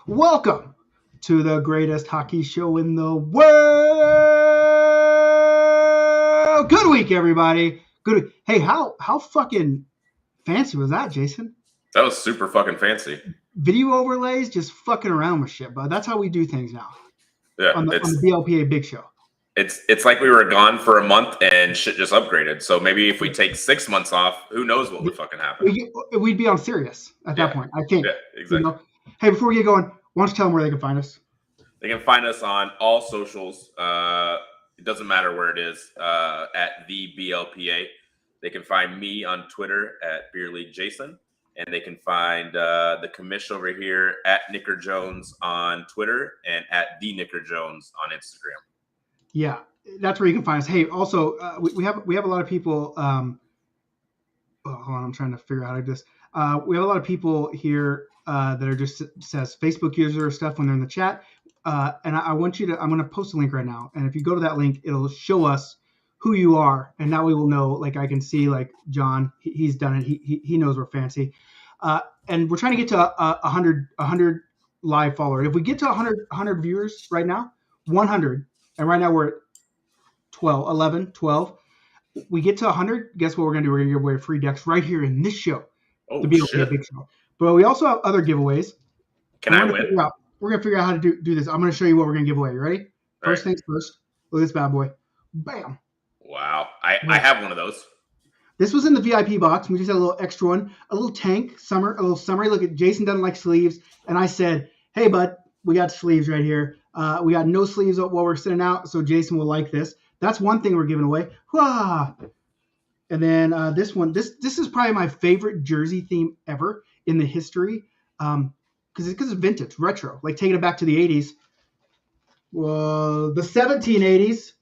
Welcome to the greatest hockey show in the world. Good week, everybody. Good week. Hey, how fucking fancy was that, Jason? That was super fucking fancy. Video overlays, just fucking around with shit, but that's how we do things now Yeah, on the it's BLPA Big Show. it's like we were gone for a month and shit just upgraded. So maybe if we take 6 months off, who knows what would fucking happen? We'd be on Sirius at that point, I think. Yeah, exactly. Hey, before we get going, why don't you tell them where they can find us? They can find us on all socials. It doesn't matter where it is. At the BLPA, they can find me on Twitter at BeerLeagueJason, and they can find the commish over here at Nicker Jones on Twitter and at the Nicker Jones on Instagram. Yeah, that's where you can find us. Hey, also, we have a lot of people. Hold on, I'm trying to figure out how to do this. We have a lot of people here that are just says Facebook user stuff when they're in the chat. And I want you to. I'm going to post a link right now, and if you go to that link, it'll show us who you are, and now we will know. Like I can see, like John, he's done it. He knows we're fancy, and we're trying to get to 100 live followers. If we get to 100 viewers right now, 100. And right now we're at 12. We get to 100. Guess what we're going to do? We're going to give away free decks right here in this show. Oh, the BLPA Big Show. But we also have other giveaways. Can I win? We're going to figure out how to do this. I'm going to show you what we're going to give away. You ready? First things first. Look at this bad boy. Bam. Wow. I have one of those. This was in the VIP box. We just had a little extra one. A little tank. A little summary. Look at Jason doesn't like sleeves. And I said, hey, bud, we got sleeves right here. We got no sleeves while we're sitting out, so Jason will like this. That's one thing we're giving away. Wah! And then this one, this is probably my favorite jersey theme ever in the history, because it's vintage, retro, like taking it back to the 80s. Well, the 1780s.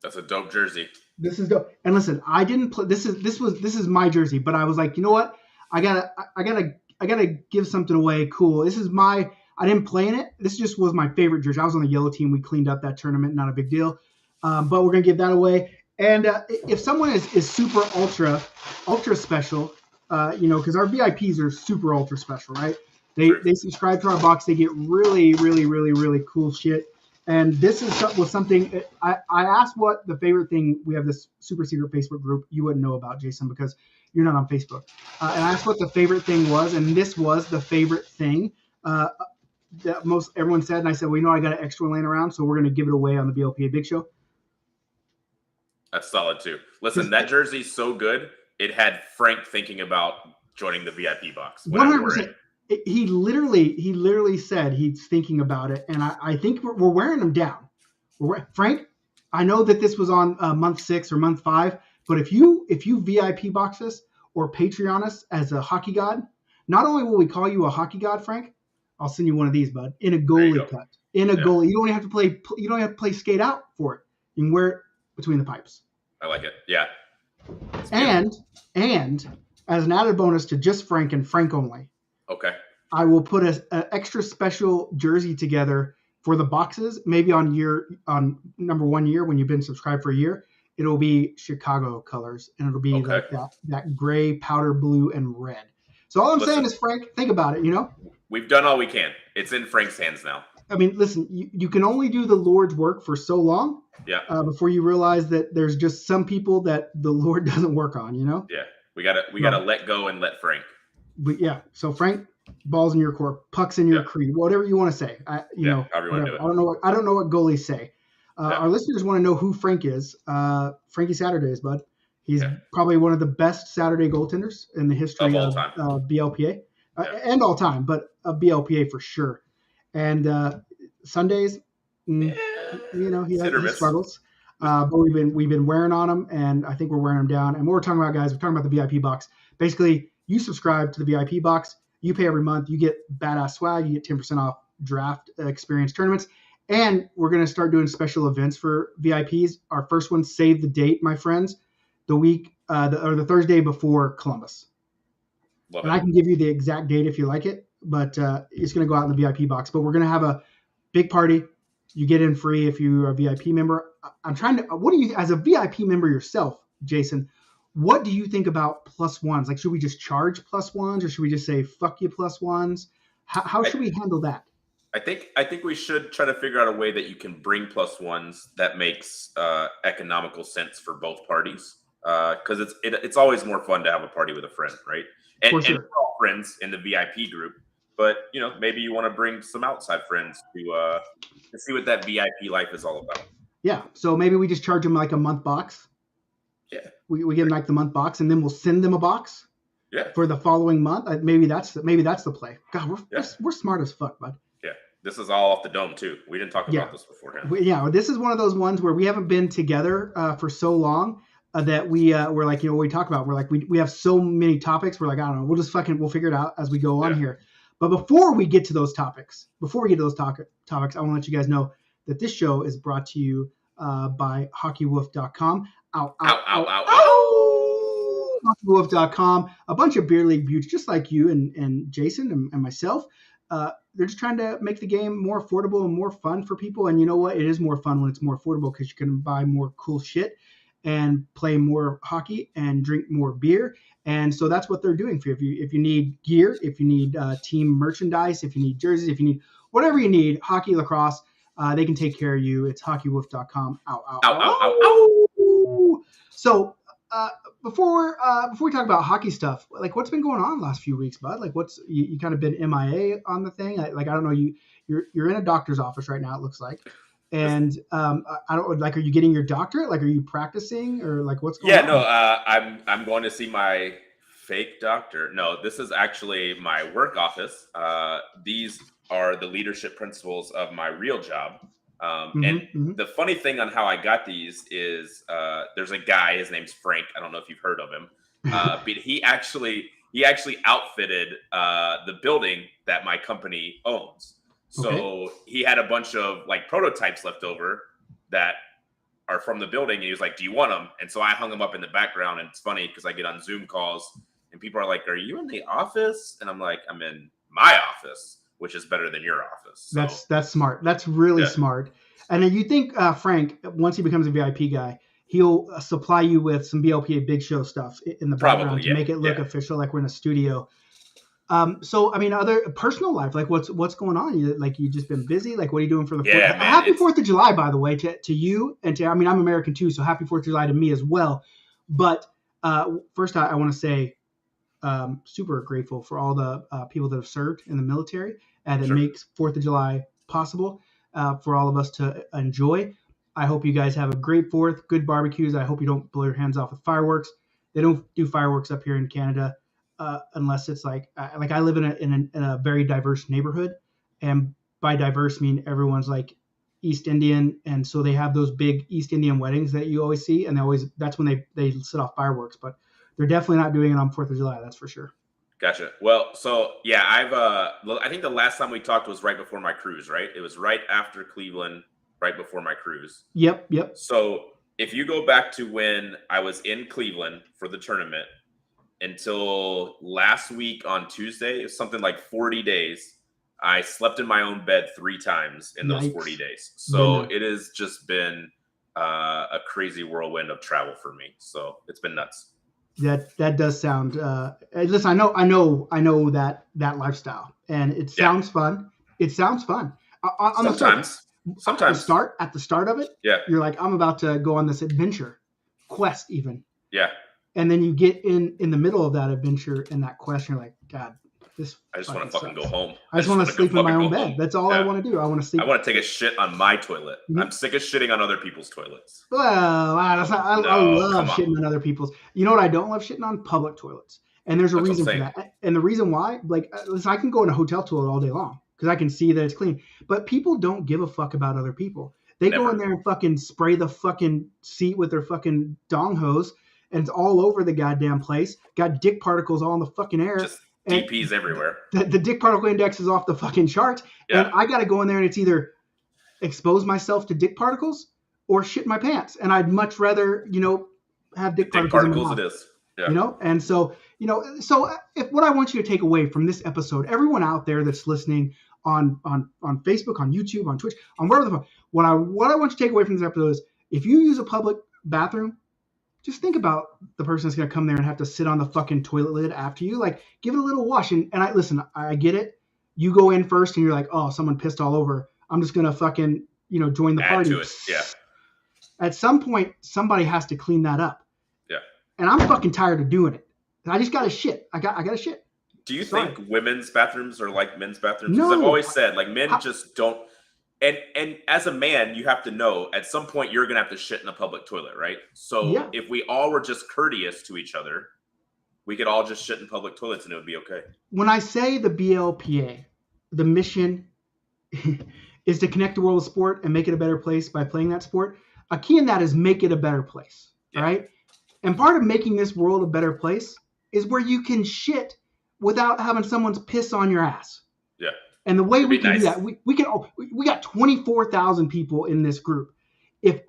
That's a dope jersey. This is dope. And listen, I didn't play. This is my jersey, but I was like, you know what? I gotta give something away. Cool. This is my. I didn't play in it. This just was my favorite jersey. I was on the yellow team. We cleaned up that tournament. Not a big deal. But we're going to give that away. And if someone is super ultra special, because our VIPs are super ultra special, right? They subscribe to our box. They get really, really, really, really cool shit. And this was something I asked what the favorite thing. We have this super secret Facebook group you wouldn't know about, Jason, because you're not on Facebook. And I asked what the favorite thing was. And this was the favorite thing. That most everyone said, and I said, well, I got an extra one laying around, so we're going to give it away on the BLPA Big Show. That's solid too. Listen, that jersey's so good. It had Frank thinking about joining the VIP box. 100%. He literally said he's thinking about it, and I think we're wearing them down. Frank, I know that this was on month 6 or month 5, but if you VIP box us or Patreon us as a hockey god, not only will we call you a hockey god, Frank, I'll send you one of these, bud. In a goalie cut. In a goalie. You don't have to play. You don't have to play skate out for it. You can wear it between the pipes. I like it. Yeah. And as an added bonus to just Frank and Frank only. Okay. I will put an extra special jersey together for the boxes. Maybe on number 1 year when you've been subscribed for a year, it'll be Chicago colors, and it'll be like that gray, powder blue, and red. So all I'm saying is, Frank, think about it. We've done all we can. It's in Frank's hands now. I mean, listen, you can only do the Lord's work for so long before you realize that there's just some people that the Lord doesn't work on, Yeah, we gotta let go and let Frank. But yeah, so Frank, balls in your court, pucks in your creed, whatever you want to say. However you want to do it. I don't know what goalies say. Our listeners want to know who Frank is. Frankie Saturdays, bud. He's probably one of the best Saturday goaltenders in the history of BLPA. And all time, but a BLPA for sure. And Sundays, he struggles. But we've been wearing on them, and I think we're wearing them down. And what we're talking about, guys, we're talking about the VIP box. Basically, you subscribe to the VIP box, you pay every month, you get badass swag, you get 10% off draft experience tournaments, and we're going to start doing special events for VIPs. Our first one, save the date, my friends, the week or the Thursday before Columbus. And I can give you the exact date if you like it, but it's going to go out in the VIP box. But we're going to have a big party. You get in free if you're a VIP member. I'm trying to – what do you – as a VIP member yourself, Jason, what do you think about plus ones? Like, should we just charge plus ones, or should we just say fuck you plus ones? How should we handle that? I think we should try to figure out a way that you can bring +1s that makes economical sense for both parties. Because it's always more fun to have a party with a friend, right? And, For sure. and we're all friends in the VIP group, but maybe you want to bring some outside friends to see what that VIP life is all about. Yeah. So maybe we just charge them like a month box. Yeah. We give them like the month box, and then we'll send them a box. Yeah. For the following month. Maybe that's the play. God, we're smart as fuck, bud. Yeah. This is all off the dome too. We didn't talk about this beforehand. This is one of those ones where we haven't been together for so long that we're like, we talk about. We're like, we have so many topics. We're like, I don't know. We'll figure it out as we go on here. But before we get to those topics, I want to let you guys know that this show is brought to you by HockeyWolf.com. Ow, ow, ow, ow, ow. HockeyWolf.com. A bunch of beer league buttes, just like you and Jason and myself. They're just trying to make the game more affordable and more fun for people. And you know what? It is more fun when it's more affordable because you can buy more cool shit and play more hockey and drink more beer. And so that's what they're doing for you. If you need gear, if you need team merchandise, if you need jerseys, if you need whatever you need, hockey, lacrosse, they can take care of you. It's hockeywolf.com. Ow, ow, ow, ow, ow, ow. So before we talk about hockey stuff, like what's been going on the last few weeks, bud? Like what's you kind of been MIA on the thing? I don't know. You're in a doctor's office right now. It looks like. And I don't like. Are you getting your doctorate? Like, are you practicing or like what's going on? Yeah, no. I'm going to see my fake doctor. No, this is actually my work office. These are the leadership principles of my real job. The funny thing on how I got these is there's a guy. His name's Frank. I don't know if you've heard of him, but he actually outfitted the building that my company owns. So he had a bunch of like prototypes left over that are from the building. And he was like, do you want them? And so I hung them up in the background. And it's funny because I get on Zoom calls and people are like, are you in the office? And I'm like, I'm in my office, which is better than your office. So, that's smart. That's really smart. And then you think Frank, once he becomes a VIP guy, he'll supply you with some BLPA Big Show stuff in the background to make it look official, like we're in a studio. So I mean, other personal life, like what's going on? You just been busy? Like what are you doing for the happy 4th of July, by the way, to you and to I'm American too, so happy 4th of July to me as well. But first I want to say super grateful for all the people that have served in the military and it makes 4th of July possible for all of us to enjoy. I hope you guys have a great 4th, good barbecues. I hope you don't blow your hands off with fireworks. They don't do fireworks up here in Canada. Unless it's like I live in a very diverse neighborhood, and by diverse mean everyone's like East Indian, and so they have those big East Indian weddings that you always see, and that's when they set off fireworks, but they're definitely not doing it on 4th of July, that's for sure. Gotcha. Well, so yeah, I think the last time we talked was right before my cruise, right? It was right after Cleveland, right before my cruise. Yep. So if you go back to when I was in Cleveland for the tournament, until last week on Tuesday, it was something like 40 days. I slept in my own bed 3 times in those 40 days. So it has just been a crazy whirlwind of travel for me. So it's been nuts. That does sound. Listen, I know that lifestyle, and it sounds fun. It sounds fun. Sometimes. At the start of it, you're like, I'm about to go on this adventure, quest even. Yeah. And then you get in the middle of that adventure and that quest, you're like, God, I just want to fucking go home. I just want to sleep in my own bed. That's all I want to do. I want to sleep. I want to take a shit on my toilet. Mm-hmm. I'm sick of shitting on other people's toilets. Well, I love shitting on other people's. You know what I don't love shitting on? Public toilets. And there's a reason for that. And the reason why, like, listen, I can go in a hotel toilet all day long because I can see that it's clean. But people don't give a fuck about other people. They go in there and fucking spray the fucking seat with their fucking dong hose. And it's all over the goddamn place. Got dick particles all in the fucking air. Just DPs everywhere. The dick particle index is off the fucking charts. Yeah. And I got to go in there and it's either expose myself to dick particles or shit my pants. And I'd much rather, have dick particles in my mouth. It is. Yeah. And so, if what I want you to take away from this episode, everyone out there that's listening on Facebook, on YouTube, on Twitch, on wherever the fuck, what I want you to take away from this episode is if you use a public bathroom, just think about the person that's going to come there and have to sit on the fucking toilet lid after you. Like, give it a little wash. And I get it. you go in first and you're like, oh, someone pissed all over. I'm just gonna fucking join the party. To it. Yeah. At some point, somebody has to clean that up. Yeah. And I'm fucking tired of doing it. I just got to shit. I got to shit. Do you think women's bathrooms are like men's bathrooms? Because I've always said, like, men just don't. And as a man, you have to know at some point you're gonna have to shit in a public toilet, right? So if we all were just courteous to each other, we could all just shit in public toilets and it would be okay. When I say the BLPA, the mission is to connect the world of sport and make it a better place by playing that sport. A key in that is make it a better place, right? And part of making this world a better place is where you can shit without having someone's piss on your ass. Yeah. And the way we can do that, we got 24,000 people in this group. If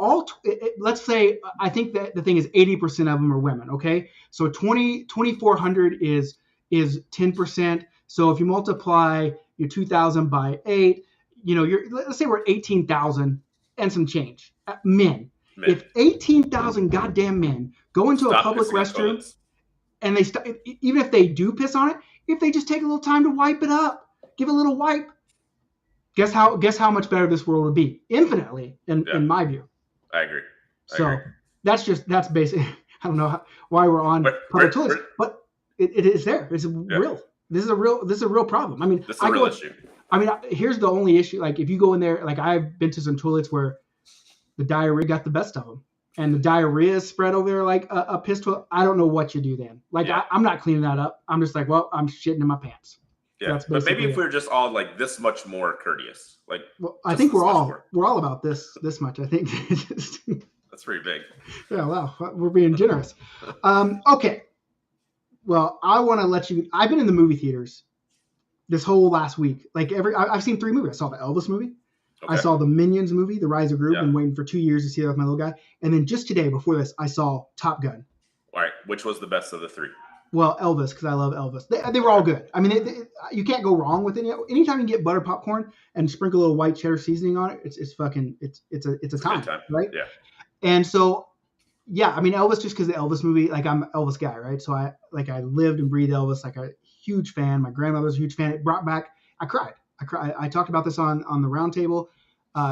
let's say, I think that the thing is 80% of them are women. Okay. So 2,400 is 10%. So if you multiply your 2,000 by 8, let's say we're 18,000 and some change men. If 18,000 goddamn men go into a public restroom and even if they do piss on it, if they just take a little time to wipe it up, give it a little wipe, guess how much better this world would be? Infinitely, in my view. I agree. That's basic. I don't know why we're on public toilets, but it is there. It's real. This is a real problem. I mean, this is a real issue. I mean, here's the only issue. Like, if you go in there, like, I've been to some toilets where the diarrhea got the best of them, and the diarrhea is spread over there like a piss toilet. I don't know what you do then. Like, I'm not cleaning that up. I'm just like, well, I'm shitting in my pants. Yeah, but maybe if we were just all like this much more courteous, like, I think we're all about this much. I think that's pretty big. Yeah, wow, we're being generous. Okay, well, I want to let you. I've been in the movie theaters this whole last week. Like, I've seen 3 movies. I saw the Elvis movie. Okay. I saw the Minions movie, The Rise of Gru. Been waiting for 2 years to see that with my little guy. And then just today, before this, I saw Top Gun. All right, which was the best of the 3? Well, Elvis, because I love Elvis. They were all good. I mean, you can't go wrong with any. Anytime you get butter popcorn and sprinkle a little white cheddar seasoning on it, it's a time, right? Yeah. And so, I mean, Elvis, just because the Elvis movie, like, I'm an Elvis guy, right? So I lived and breathed Elvis, like, a huge fan. My grandmother was a huge fan. It brought back. I cried. I talked about this on the round table,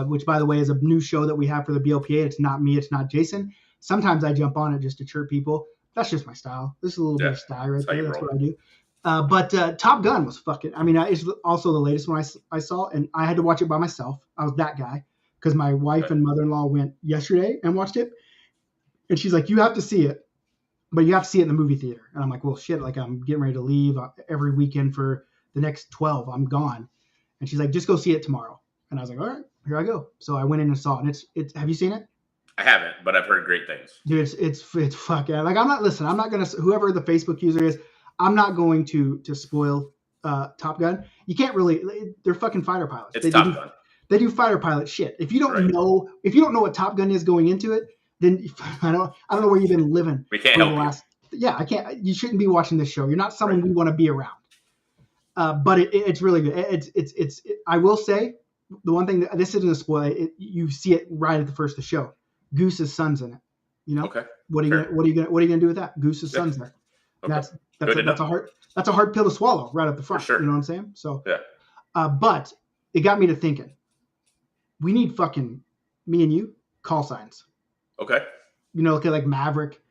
which, by the way, is a new show that we have for the BLPA. It's not me. It's not Jason. Sometimes I jump on it just to chirp people. That's just my style. This is a little bit of style right there. That's what I do. But Top Gun was fucking. I mean, it's also the latest one I saw, and I had to watch it by myself. I was that guy because my wife and mother-in-law went yesterday and watched it, and she's like, "You have to see it, but you have to see it in the movie theater." And I'm like, "Well, shit! Like, I'm getting ready to leave every weekend for the next 12. I'm gone." And she's like, "Just go see it tomorrow." And I was like, "All right, here I go." So I went in and saw it. And it's. Have you seen it? I haven't, but I've heard great things. Dude, it's fuck yeah. Like, I'm not gonna, whoever the Facebook user is, I'm not going to spoil Top Gun. You can't really. They're fucking fighter pilots. It's Top Gun. They do fighter pilot shit. If you don't know what Top Gun is going into it, then I don't know where you've been living. We can't help you. Yeah, I can't. You shouldn't be watching this show. You're not someone we want to be around. But it's really good. I will say the one thing that this isn't a spoiler. You see it right at the first of the show. Goose's son's in it. Okay. What are you gonna do with that? Goose's son's there. Okay. That's a hard pill to swallow right up the front. Sure. You know what I'm saying? So yeah. But it got me to thinking. We need fucking me and you call signs. Okay. Okay, like Maverick,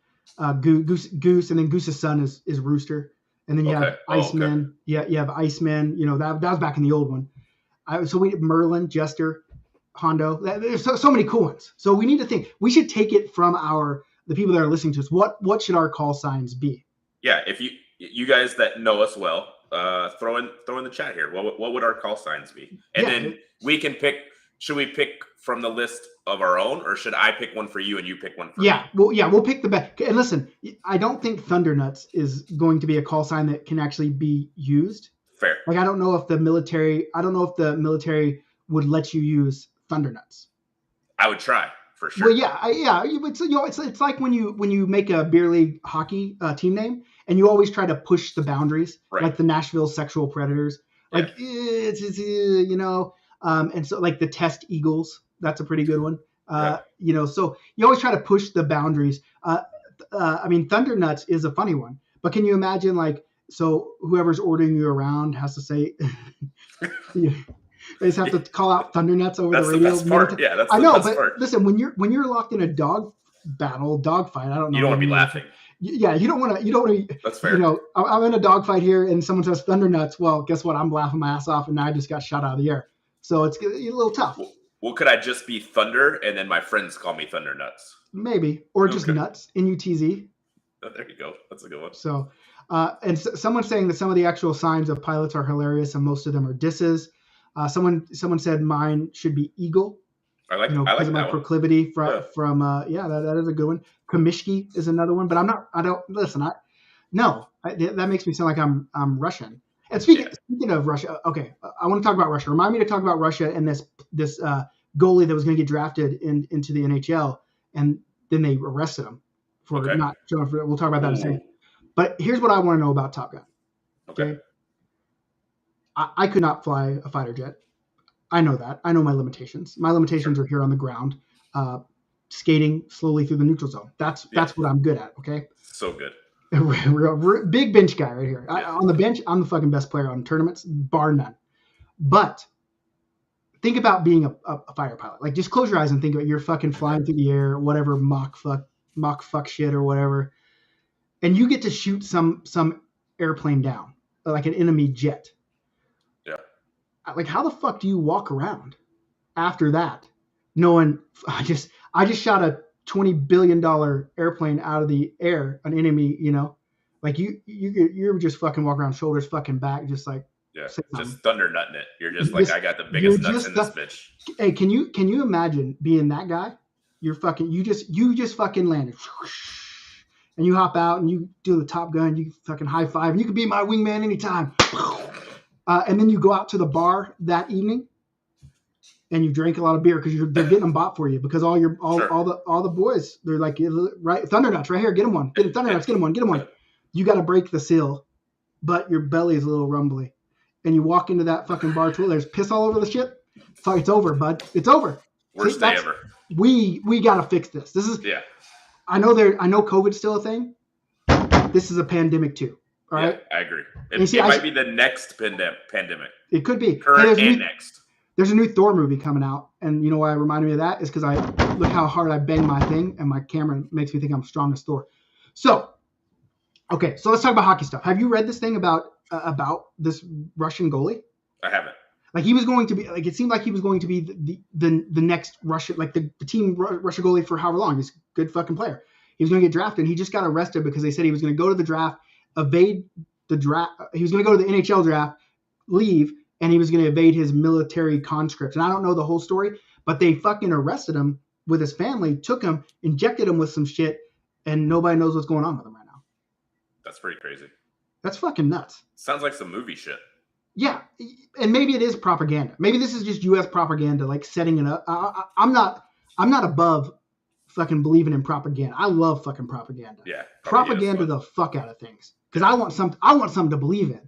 Goose, and then Goose's son is Rooster, and then you have Iceman. Okay. Yeah, you have Iceman. That was back in the old one. So we Merlin, Jester, Hondo. There's so many cool ones. So we need to think. We should take it from the people that are listening to us. What should our call signs be? Yeah, if you guys that know us well, throw in the chat here. What would our call signs be? And then we can pick. Should we pick from the list of our own, or should I pick one for you and you pick one for me? We'll pick the best. And listen, I don't think Thundernuts is going to be a call sign that can actually be used. Fair. Like, I don't know if the military would let you use Thundernuts. I would try for sure. Well, it's like when you make a beer league hockey team name and you always try to push the boundaries, like the Nashville Sexual Predators. Like, it's and so, like, the Test Eagles, that's a pretty good one. So you always try to push the boundaries. I mean, Thundernuts is a funny one, but can you imagine, like, So whoever's ordering you around has to say, they just have to call out Thundernuts over the radio. That's the best part. Yeah, that's I the know, best but part. listen, when you're locked in a dog fight, I don't know. You don't want to be laughing. Yeah, you don't want to. That's fair. You know, I'm in a dog fight here, and someone says Thundernuts. Well, guess what? I'm laughing my ass off, and now I just got shot out of the air. So it's a little tough. Well, could I just be Thunder, and then my friends call me Thundernuts? Maybe, or just Nuts, N-U-T-Z. Oh, there you go. That's a good one. So, and someone's saying that some of the actual signs of pilots are hilarious, and most of them are disses. Someone said mine should be Eagle. I like because of my proclivity from that is a good one. Kamishki is another one, but that makes me sound like I'm Russian. And speaking of Russia, okay, I want to talk about Russia. Remind me to talk about Russia and this goalie that was going to get drafted into the NHL, and then they arrested him for not showing. We'll talk about that in a second. But here's what I want to know about Top Gun. Okay. I could not fly a fighter jet. I know that. I know my limitations. My limitations are here on the ground, skating slowly through the neutral zone. That's what I'm good at. Okay. So good. Big bench guy right here. On the bench, I'm the fucking best player on tournaments, bar none. But think about being a fighter pilot. Like, just close your eyes and think about you're fucking flying through the air, whatever Mach fuck shit or whatever, and you get to shoot some airplane down, like an enemy jet. Yeah. Like, how the fuck do you walk around after that, knowing I just shot a $20 billion airplane out of the air, an enemy, like you're just fucking walk around shoulders fucking back, just like, just thunder nutting it. You're just like, I got the biggest nuts in this bitch. Hey, can you imagine being that guy? You just fucking landed, and you hop out and you do the Top Gun, you fucking high five, and you can be my wingman anytime. And then you go out to the bar that evening, and you drink a lot of beer because they're getting them bought for you, because all the boys, they're like, right, Thundernuts right here, get them one, get them one. You got to break the seal, but your belly is a little rumbly, and you walk into that fucking bar toilet. There's piss all over the shit. It's over, bud. It's over. Worst day ever. We got to fix this. This is I know COVID's still a thing. This is a pandemic too. All right. I agree. It might be the next pandemic. It could be. Current and next. There's a new Thor movie coming out, and you know why it reminded me of that is because I look how hard I bang my thing, and my camera makes me think I'm strong as Thor. So, okay, so let's talk about hockey stuff. Have you read this thing about this Russian goalie? I haven't. Like, he was going to be, like, it seemed like he was going to be the next Russian, like the team Russia goalie for however long. He's a good fucking player. He was going to get drafted, and he just got arrested because they said he was going to go to the draft, evade the draft. He was going to go to the NHL draft, leave, and he was going to evade his military conscript. And I don't know the whole story, but they fucking arrested him with his family, took him, injected him with some shit, and nobody knows what's going on with him right now. That's pretty crazy. That's fucking nuts. Sounds like some movie shit. Yeah, and maybe it is propaganda. Maybe this is just U.S. propaganda, like setting it up. I'm not above fucking believing in propaganda. I love fucking propaganda. Yeah, propaganda the fuck out of things, because I want something to believe in.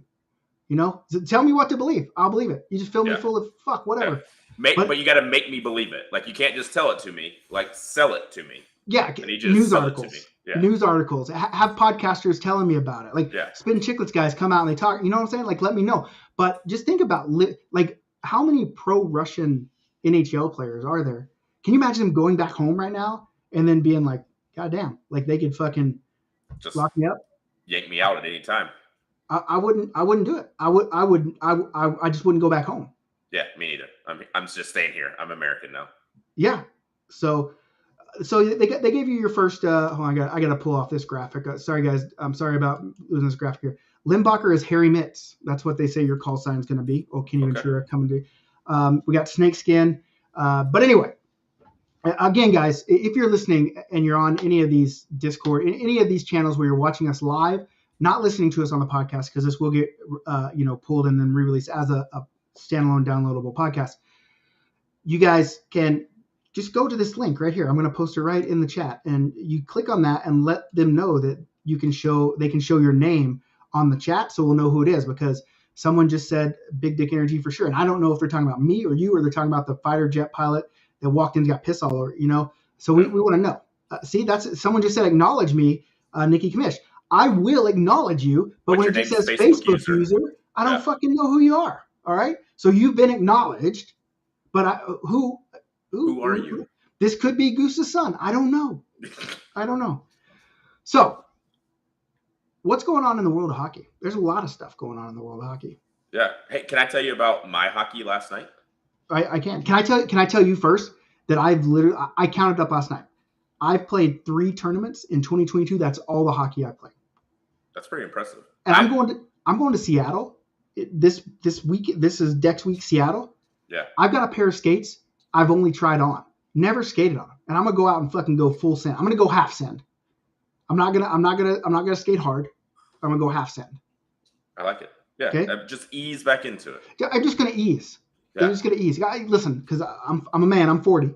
So tell me what to believe. I'll believe it. You just fill me full of fuck, whatever. Yeah. But you got to make me believe it. Like, you can't just tell it to me. Like, sell it to me. Yeah, news articles. Yeah. News articles. Have podcasters telling me about it. Like, Spin Chicklets guys come out and they talk. You know what I'm saying? Like, let me know. But just think about like how many pro-Russian NHL players are there? Can you imagine them going back home right now and then being like, God damn, like they could fucking just lock me up, yank me out at any time. I wouldn't do it. I just wouldn't go back home. Yeah, me neither. I'm just staying here. I'm American now. Yeah. So they gave you your first. Hold on, I got to pull off this graphic. Sorry guys, I'm sorry about losing this graphic here. Limbacher is hairy mitts. That's what they say your call sign is going to be. Oh, can you ensure coming to? We got snakeskin. But anyway, again, guys, if you're listening and you're on any of these Discord, any of these channels where you're watching us live, not listening to us on the podcast, because this will get pulled and then re-released as a standalone downloadable podcast. You guys can just go to this link right here. I'm going to post it right in the chat, and you click on that and let them know that they can show your name on the chat, so we'll know who it is, because someone just said Big Dick Energy for sure, and I don't know if they're talking about me or you, or they're talking about the fighter jet pilot that walked in and got piss all over. So we want to know. See, that's someone just said acknowledge me, Nikki Kamish. I will acknowledge you, but when it just says Facebook user, I don't fucking know who you are. All right. So you've been acknowledged, but who are you? This could be Goose's son. I don't know. So what's going on in the world of hockey? There's a lot of stuff going on in the world of hockey. Yeah. Hey, can I tell you about my hockey last night? I can. Can I tell you first that I counted up last night. I've played 3 tournaments in 2022. That's all the hockey I played. That's pretty impressive. And I'm going to Seattle this week. This is next week, Seattle. Yeah. I've got a pair of skates I've only tried on, never skated on, and I'm gonna go out and fucking go full send. I'm gonna go half send. I'm not gonna skate hard. I'm gonna go half send. I like it. Yeah. Okay? Just ease back into it. I'm just gonna ease. Yeah. I'm just gonna ease. Listen, because I'm a man. I'm 40.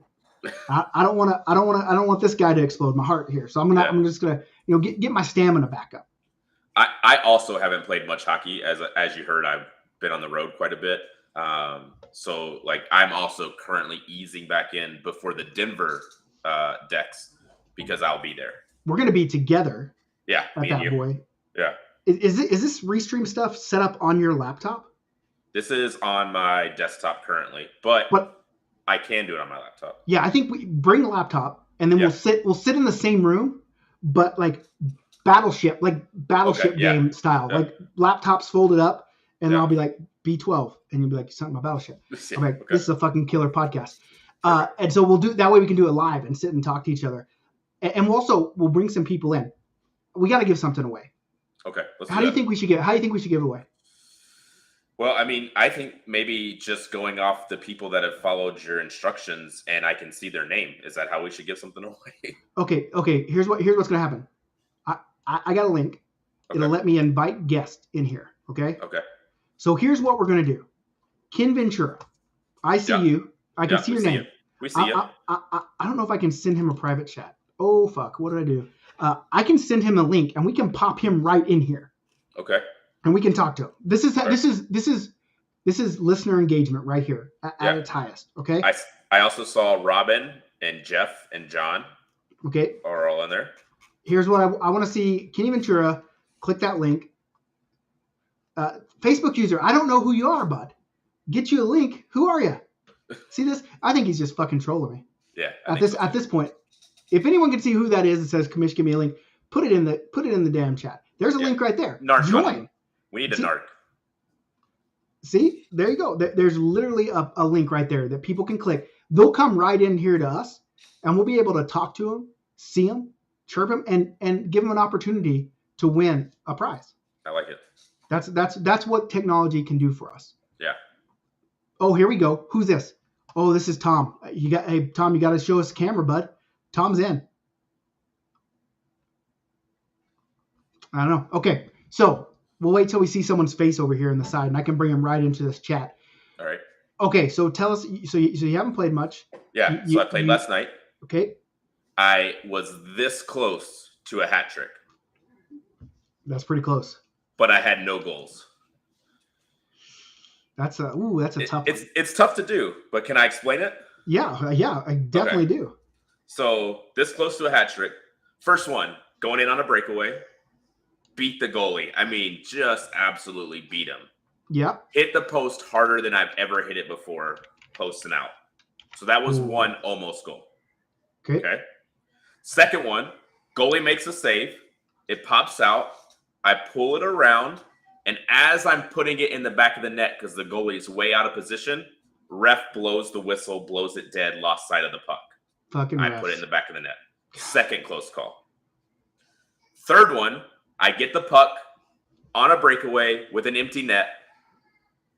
I don't want this guy to explode my heart here. So I'm just gonna get my stamina back up. I also haven't played much hockey as you heard. I've been on the road quite a bit. So like I'm also currently easing back in before the Denver decks because I'll be there. We're gonna be together. Yeah, at that boy. Yeah. Is this Restream stuff set up on your laptop? This is on my desktop currently, but I can do it on my laptop. Yeah, I think we bring a laptop and then we'll sit in the same room, but like battleship game style. Yeah. Like laptops folded up, and I'll be like B12, and you'll be like something about Battleship. I'm like, this is a fucking killer podcast. And so we'll do that way. We can do it live and sit and talk to each other, and we'll bring some people in. We got to give something away. Okay. How do you think we should give it away? Well, I mean, I think maybe just going off the people that have followed your instructions and I can see their name. Is that how we should give something away? Okay. Here's what's going to happen. I got a link. Okay. It'll let me invite guests in here. Okay. Okay. So here's what we're going to do. Ken Ventura, I see you. I can see your name. We see you. I don't know if I can send him a private chat. Oh, fuck. What did I do? I can send him a link and we can pop him right in here. Okay. And we can talk to him. This is listener engagement right here at its highest. Okay. I also saw Robin and Jeff and John. Okay. Are all in there. Here's what I want to see. Kenny Ventura, click that link. Facebook user, I don't know who you are, bud. Get you a link. Who are you? See this? I think he's just fucking trolling me. Yeah. At this point, if anyone can see who that is, it says, "Commish, give me a link." Put it in the damn chat. There's a link right there. Narc. Join. We need a narc. See, there you go. There's literally a link right there that people can click. They'll come right in here to us, and we'll be able to talk to them, see them, chirp them, and give them an opportunity to win a prize. I like it. That's what technology can do for us. Yeah. Oh, here we go. Who's this? Oh, this is Tom. Tom, you got to show us the camera, bud. Tom's in. I don't know. Okay, so we'll wait till we see someone's face over here on the side, and I can bring him right into this chat. All right. Okay, so tell us. So you haven't played much. Yeah. So I played last night. Okay. I was this close to a hat trick. That's pretty close. But I had no goals. That's a tough one. It's tough to do, but can I explain it? Yeah, I definitely do. So this close to a hat trick. First one, going in on a breakaway, beat the goalie. I mean, just absolutely beat him. Yeah. Hit the post harder than I've ever hit it before, posting out. So that was one almost goal. Okay. Second one, goalie makes a save. It pops out. I pull it around. And as I'm putting it in the back of the net, because the goalie is way out of position, ref blows the whistle, blows it dead, lost sight of the puck. Fucking I put it in the back of the net. Second close call. Third one, I get the puck on a breakaway with an empty net,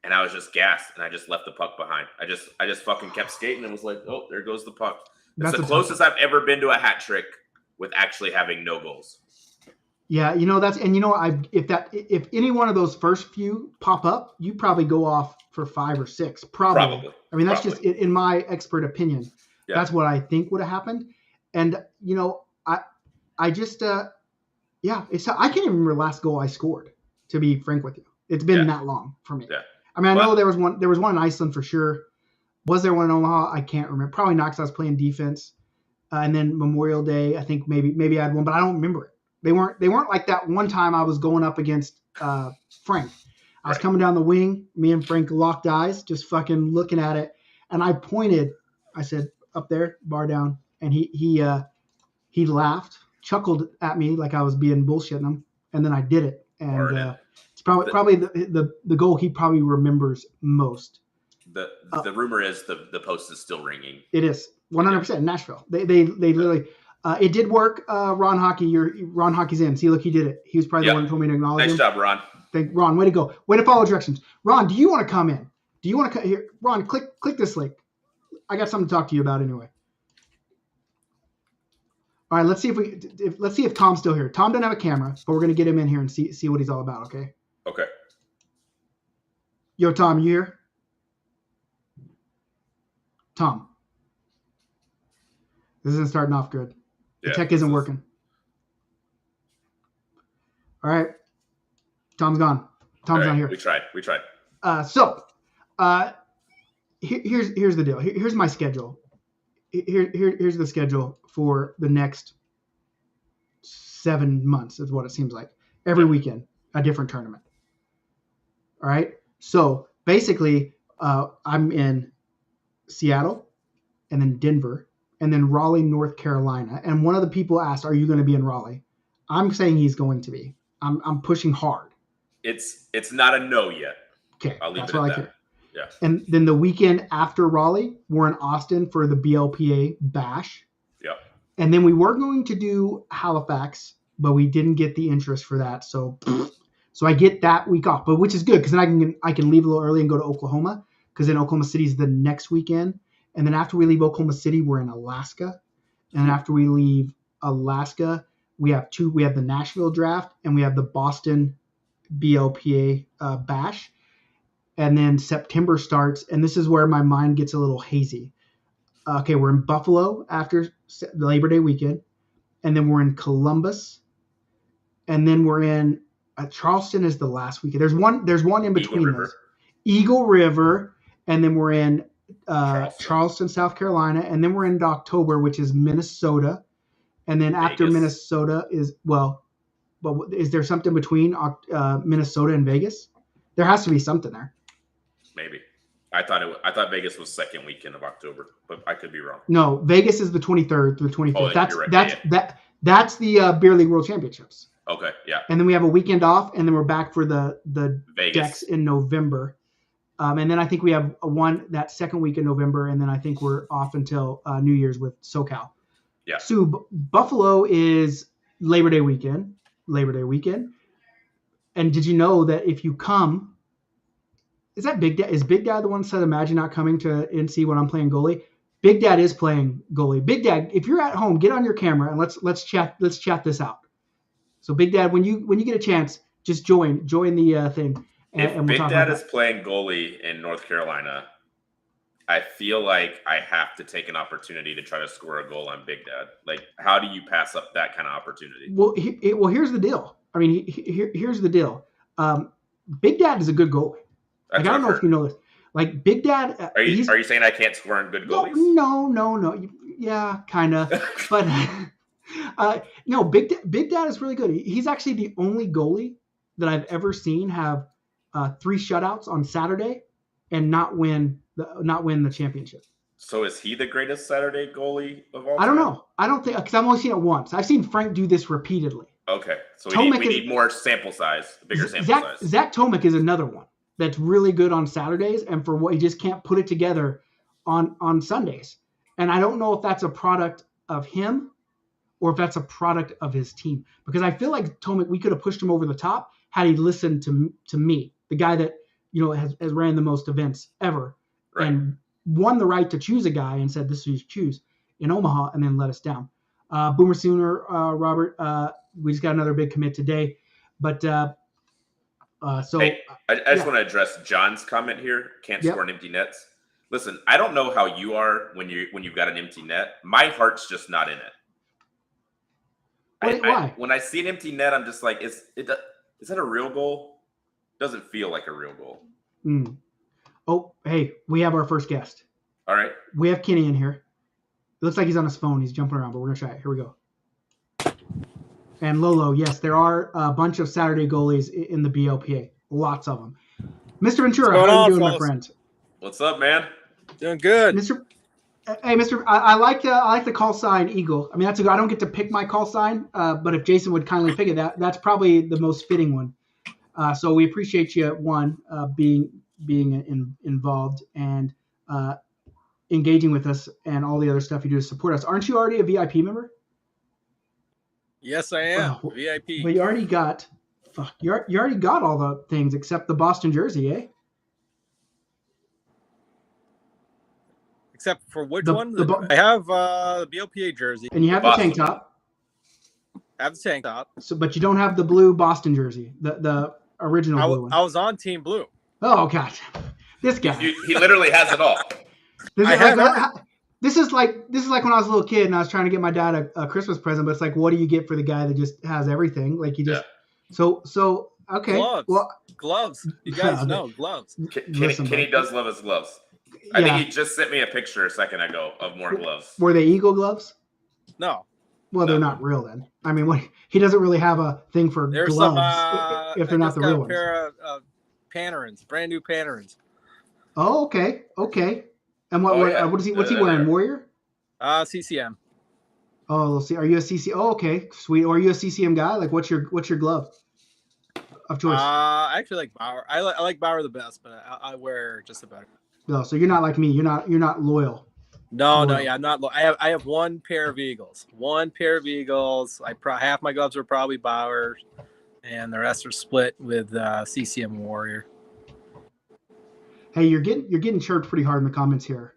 and I was just gassed, and I just left the puck behind. I just fucking kept skating and was like, oh, there goes the puck. It's the closest I've ever been to a hat trick with actually having no goals. Yeah, if any one of those first few pop up, you probably go off for 5 or 6. Probably. I mean, that's just in my expert opinion. Yeah. That's what I think would have happened. And I just I can't even remember the last goal I scored, to be frank with you. It's been that long for me. Yeah. I mean, I know there was one in Iceland for sure. Was there one in Omaha? I can't remember. Probably not, because I was playing defense. And then Memorial Day, I think maybe I had one, but I don't remember it. They weren't like that one time I was going up against Frank. I was coming down the wing. Me and Frank locked eyes, just fucking looking at it. And I pointed. I said, "Up there, bar down." And he laughed, chuckled at me like I was being bullshitting him. And then I did it. And it's probably the goal he probably remembers most. The rumor is the post is still ringing. It is 100% in Nashville. They literally. It did work. Ron Hockey's in. See, look, he did it. He was probably the one who told me to acknowledge him. Nice job, Ron. Ron, way to go. Way to follow directions. Ron, do you want to come in? Do you want to here? Ron, click this link. I got something to talk to you about anyway. All right, let's see if Tom's still here. Tom doesn't have a camera, but we're gonna get him in here and see what he's all about. Okay. Okay. Yo, Tom, you here? Tom, this isn't starting off good. The tech isn't working. All right. Tom's gone. Tom's not here. We tried. Here's the deal. Here's my schedule. Here's the schedule for the next 7 months is what it seems like. Every weekend, a different tournament. All right. So basically, I'm in Seattle and then Denver and then Raleigh, North Carolina. And one of the people asked, "Are you going to be in Raleigh?" I'm saying he's going to be. I'm pushing hard. It's not a no yet. Okay, I'll leave it at that. Yeah. And then the weekend after Raleigh, we're in Austin for the BLPA Bash. Yep. And then we were going to do Halifax, but we didn't get the interest for that. So I get that week off, but which is good because then I can leave a little early and go to Oklahoma because then Oklahoma City is the next weekend. And then after we leave Oklahoma City, we're in Alaska. And after we leave Alaska, we have the Nashville draft and we have the Boston BLPA Bash. And then September starts, and this is where my mind gets a little hazy. Okay, we're in Buffalo after the Labor Day weekend, and then we're in Columbus, and then we're in Charleston is the last weekend. There's one in between those. Eagle River, and then we're in Charleston, South Carolina, and then we're in October, which is Minnesota, and then Vegas. After Minnesota but is there something between Minnesota and Vegas? There has to be something there. Maybe. I thought Vegas was second weekend of October, but I could be wrong. No, Vegas is the 23rd through 25th. Oh, That's the Beer League World Championships. Okay, yeah. And then we have a weekend off, and then we're back for the Vegas decks in November. And then I think we have that second week in November, and then I think we're off until New Year's with SoCal. Yeah. So Buffalo is Labor Day weekend. And did you know that if you come, is Big Dad the one that said, "Imagine not coming to NC when I'm playing goalie"? Big Dad is playing goalie. Big Dad, if you're at home, get on your camera and let's chat this out. So Big Dad, when you get a chance, just join the thing. If Big Dad is playing goalie in North Carolina, I feel like I have to take an opportunity to try to score a goal on Big Dad. Like, how do you pass up that kind of opportunity? Well, here's the deal. I mean, here's the deal. Big Dad is a good goalie. Like, I don't know if you know this. Like, Big Dad. Are you saying I can't score on good goalies? No. Yeah, kind of. But no, Big Dad is really good. He's actually the only goalie that I've ever seen have 3 shutouts on Saturday and not win the championship. So is he the greatest Saturday goalie of all time? I don't know. I don't think, because I've only seen it once. I've seen Frank do this repeatedly. Okay, so we need more sample size, bigger sample size. Zach Tomek is another one that's really good on Saturdays, and for what he just can't put it together on Sundays. And I don't know if that's a product of him or if that's a product of his team, because I feel like Tomek, we could have pushed him over the top had he listened to me, the guy that has ran the most events ever, right, and won the right to choose a guy and said, "This is who you choose," in Omaha, and then let us down. Boomer Sooner, Robert, we just got another big commit today, but so hey, I just want to address John's comment here. Can't score on empty nets. Listen, I don't know how you are when you've got an empty net. My heart's just not in it. Why? When I see an empty net, I'm just like, is that a real goal? Doesn't feel like a real goal. Mm. Oh, hey, we have our first guest. All right. We have Kenny in here. It looks like he's on his phone. He's jumping around, but we're going to try it. Here we go. And Lolo, yes, there are a bunch of Saturday goalies in the BLPA. Lots of them. Mr. Ventura, how are you doing, my friend? What's up, man? Doing good. Mr. I like the call sign Eagle. I mean, that's a good. I don't get to pick my call sign, but if Jason would kindly pick it, that's probably the most fitting one. So we appreciate you being involved and engaging with us and all the other stuff you do to support us. Aren't you already a VIP member? Yes, I am. VIP. But you already got all the things except the Boston jersey, eh? Except for which one? I have the BLPA jersey. And you have the tank top. I have the tank top. So, but you don't have the blue Boston jersey, the original blue one. I was on Team Blue. Oh gosh, this guy. He literally has it all. This is like when I was a little kid and I was trying to get my dad a Christmas present, but it's like, what do you get for the guy that just has everything? Like you just so okay. Gloves. You guys know gloves. Kenny does love his gloves. I think he just sent me a picture a second ago of more gloves. Were they Eagle gloves? No. Well, they're not real then. I mean, he doesn't really have a thing for gloves if they're not the real ones. Pair of Panarins, brand new Panarins. Oh, okay. And what is he? What's he wearing? Warrior? CCM. Oh, let's see. Are you a CCM? Oh, okay, sweet. Or are you a CCM guy? Like, what's your glove of choice? I actually like Bauer. I like Bauer the best, but I wear just about. No, so you're not like me. You're not loyal. No, I'm not. I have one pair of Eagles. Half my gloves are probably Bauer, and the rest are split with CCM Warrior. Hey, you're getting chirped pretty hard in the comments here.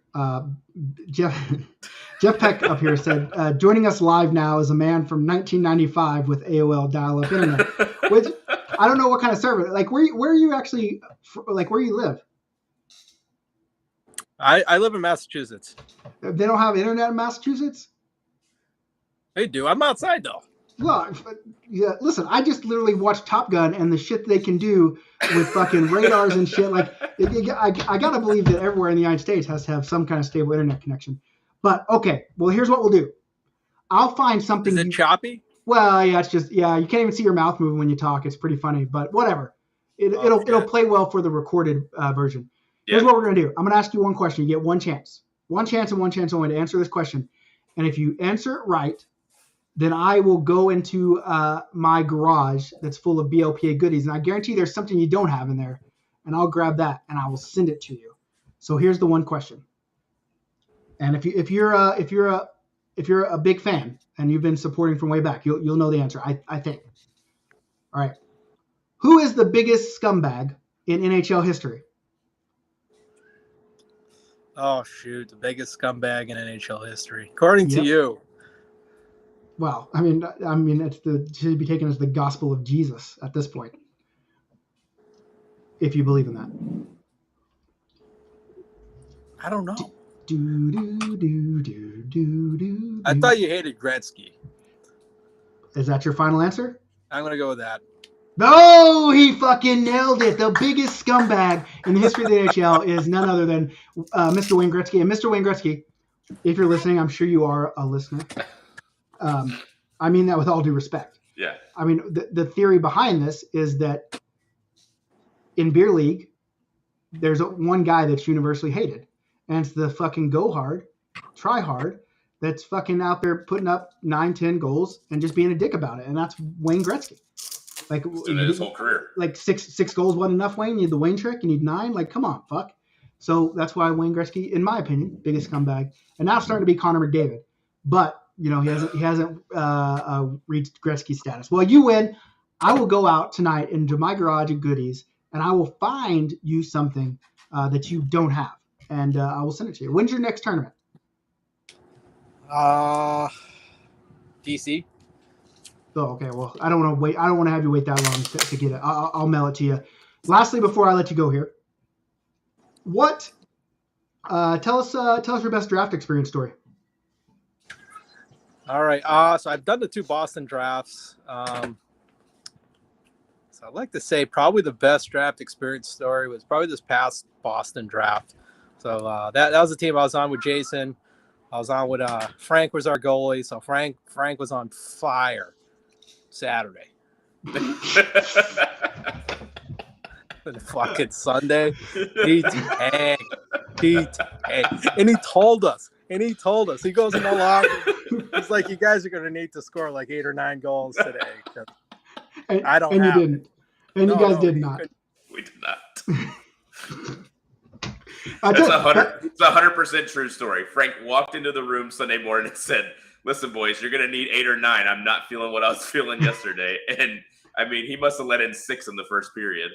Jeff Peck up here said, joining us live now is a man from 1995 with AOL dial-up internet. Which I don't know what kind of server. Like, where are you actually? Like, where you live? I live in Massachusetts. They don't have internet in Massachusetts? They do. I'm outside, though. Well, yeah, listen, I just literally watched Top Gun and the shit they can do with fucking radars and shit. Like, I got to believe that everywhere in the United States has to have some kind of stable internet connection. But, okay, well, here's what we'll do. I'll find something. Is it choppy? Well, yeah, it's just, you can't even see your mouth moving when you talk. It's pretty funny, but whatever. It'll play well for the recorded version. Here's what we're going to do. I'm going to ask you one question. You get one chance. One chance and one chance only to answer this question. And if you answer it right, then I will go into my garage that's full of BLPA goodies. And I guarantee there's something you don't have in there. And I'll grab that and I will send it to you. So here's the one question. And if you're a big fan and you've been supporting from way back, you'll know the answer, I think. All right. Who is the biggest scumbag in NHL history? Oh, shoot. The biggest scumbag in NHL history. According to you. Well, I mean, it should be taken as the gospel of Jesus at this point. If you believe in that. I don't know. I thought you hated Gretzky. Is that your final answer? I'm going to go with that. No, he fucking nailed it. The biggest scumbag in the history of the NHL is none other than Mr. Wayne Gretzky. And Mr. Wayne Gretzky, if you're listening, I'm sure you are a listener. I mean that with all due respect. Yeah. I mean, the theory behind this is that in beer league, there's one guy that's universally hated. And it's the fucking go hard, try hard, that's fucking out there putting up 9-10 goals and just being a dick about it. And that's Wayne Gretzky. Like his whole career. Like six goals wasn't enough, Wayne. You need the Wayne trick. You need 9. Like, come on, fuck. So that's why Wayne Gretzky, in my opinion, biggest scumbag. And now it's starting to be Connor McDavid. But, he hasn't reached Gretzky status. Well, you win. I will go out tonight into my garage of goodies, and I will find you something that you don't have. And I will send it to you. When's your next tournament? DC. Oh, okay. Well, I don't want to wait. I don't want to have you wait that long to get it. I'll mail it to you. Lastly, before I let you go here, what? Tell us your best draft experience story. All right. So I've done the 2 Boston drafts. So I'd like to say probably the best draft experience story was probably this past Boston draft. So that was the team I was on with Jason. I was on with Frank was our goalie. So Frank was on fire. Saturday. Fucking Sunday, he tanked. And he told us. He goes in the locker room. He's like, you guys are going to need to score like 8 or 9 goals today. I don't have. You didn't. And you guys did not. We did not. It's 100% true story. Frank walked into the room Sunday morning and said, listen, boys, you're going to need 8 or 9. I'm not feeling what I was feeling yesterday. And I mean, he must have let in 6 in the first period.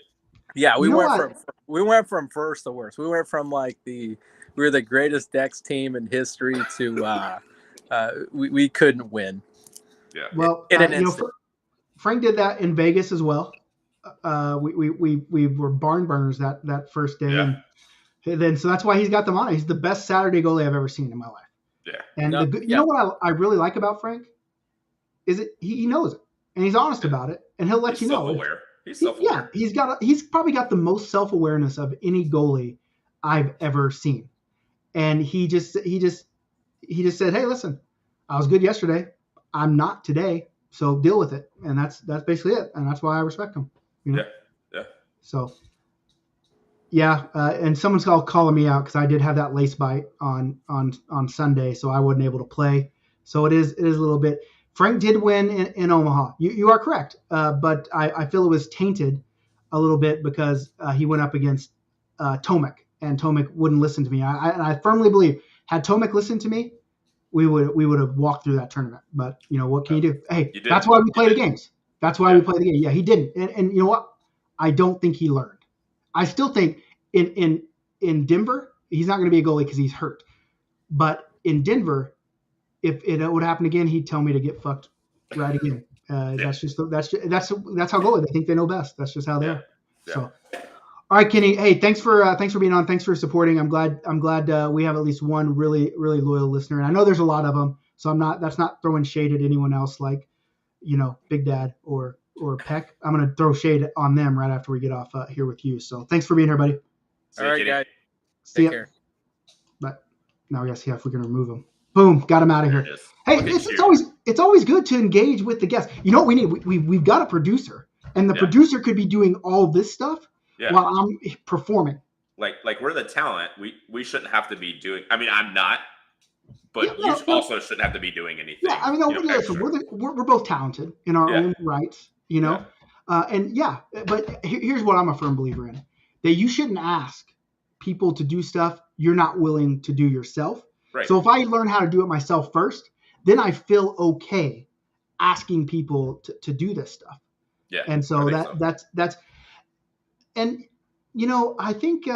Yeah, we went from first to worst. We went from like we were the greatest Dex team in history to we couldn't win. Yeah. Well, Frank did that in Vegas as well. We were barn burners that first day. Yeah. And then so that's why he's got them on. He's the best Saturday goalie I've ever seen in my life. Yeah. And you know what I really like about Frank is he knows it and he's honest about it and he'll let you know. Self-aware. He's self-aware. Yeah, he's probably got the most self-awareness of any goalie I've ever seen. And he just said, hey, listen, I was good yesterday. I'm not today. So deal with it. And that's basically it. And that's why I respect him. You know? Yeah. So yeah. And someone's calling me out because I did have that lace bite on Sunday. So I wasn't able to play. So it is a little bit. Frank did win in Omaha. You are correct. But I feel it was tainted a little bit because he went up against Tomek, and Tomek wouldn't listen to me. I firmly believe had Tomek listened to me, we would have walked through that tournament. But you know what can you do? Hey, that's why we play the games. That's why we play the game. Yeah, he didn't. And you know what? I don't think he learned. I still think in Denver, he's not going to be a goalie because he's hurt. But in Denver, if it would happen again, he'd tell me to get fucked right again. That's how goalies. They think they know best. That's just how they are. Yeah. So, all right, Kenny. Hey, thanks for being on. Thanks for supporting. I'm glad we have at least one really really loyal listener, and I know there's a lot of them. So that's not throwing shade at anyone else like, you know, Big Dad or Peck. I'm gonna throw shade on them right after we get off here with you. So thanks for being here, buddy. All right, guys. Take care. But now we gotta see if we can remove them. Boom, got him out of here. Hey, it's always good to engage with the guests. You know what we need? We've got a producer, and the producer could be doing all this stuff while I'm performing. Like we're the talent. We shouldn't have to be doing. I mean, I'm not, but you also shouldn't have to be doing anything. Yeah, I mean, listen, we're both talented in our own rights, you know. But here's what I'm a firm believer in: that you shouldn't ask people to do stuff you're not willing to do yourself. Right. So if I learn how to do it myself first, then I feel okay asking people to do this stuff. Yeah. And so that's and you know, I think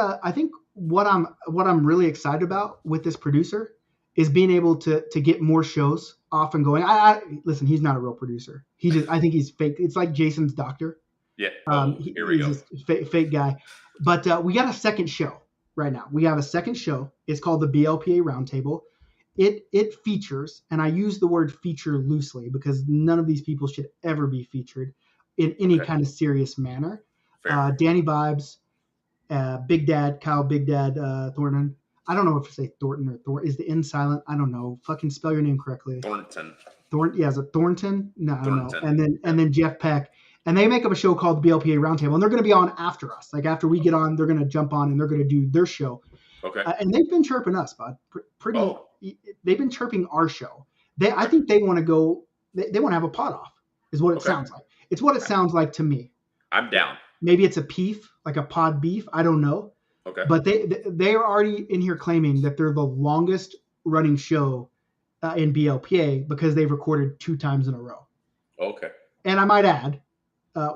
what I'm really excited about with this producer is being able to get more shows off and going. I listen, he's not a real producer. I think he's fake. It's like Jason's doctor. Yeah. Here we go. He's a fake guy. But we got a second show. Right now, we have a second show. It's called the BLPA Roundtable. It features, and I use the word feature loosely because none of these people should ever be featured in any kind of serious manner. Danny Vibes, Big Dad, Kyle Big Dad Thornton. I don't know if to say Thornton or Thornton. Is the N silent? I don't know. Fucking spell your name correctly. Thornton. Yeah, is it Thornton? No, I don't know. And then Jeff Peck. And they make up a show called the BLPA Roundtable, and they're going to be on after us. Like after we get on, they're going to jump on and they're going to do their show. Okay. And they've been chirping us, bud. They've been chirping our show. I think they want to go. They want to have a pot off. Is what it sounds like. It's what it sounds like to me. I'm down. Maybe it's a peef, like a pod beef. I don't know. Okay. But they are already in here claiming that they're the longest running show in BLPA because they've recorded 2 times in a row. Okay. And I might add.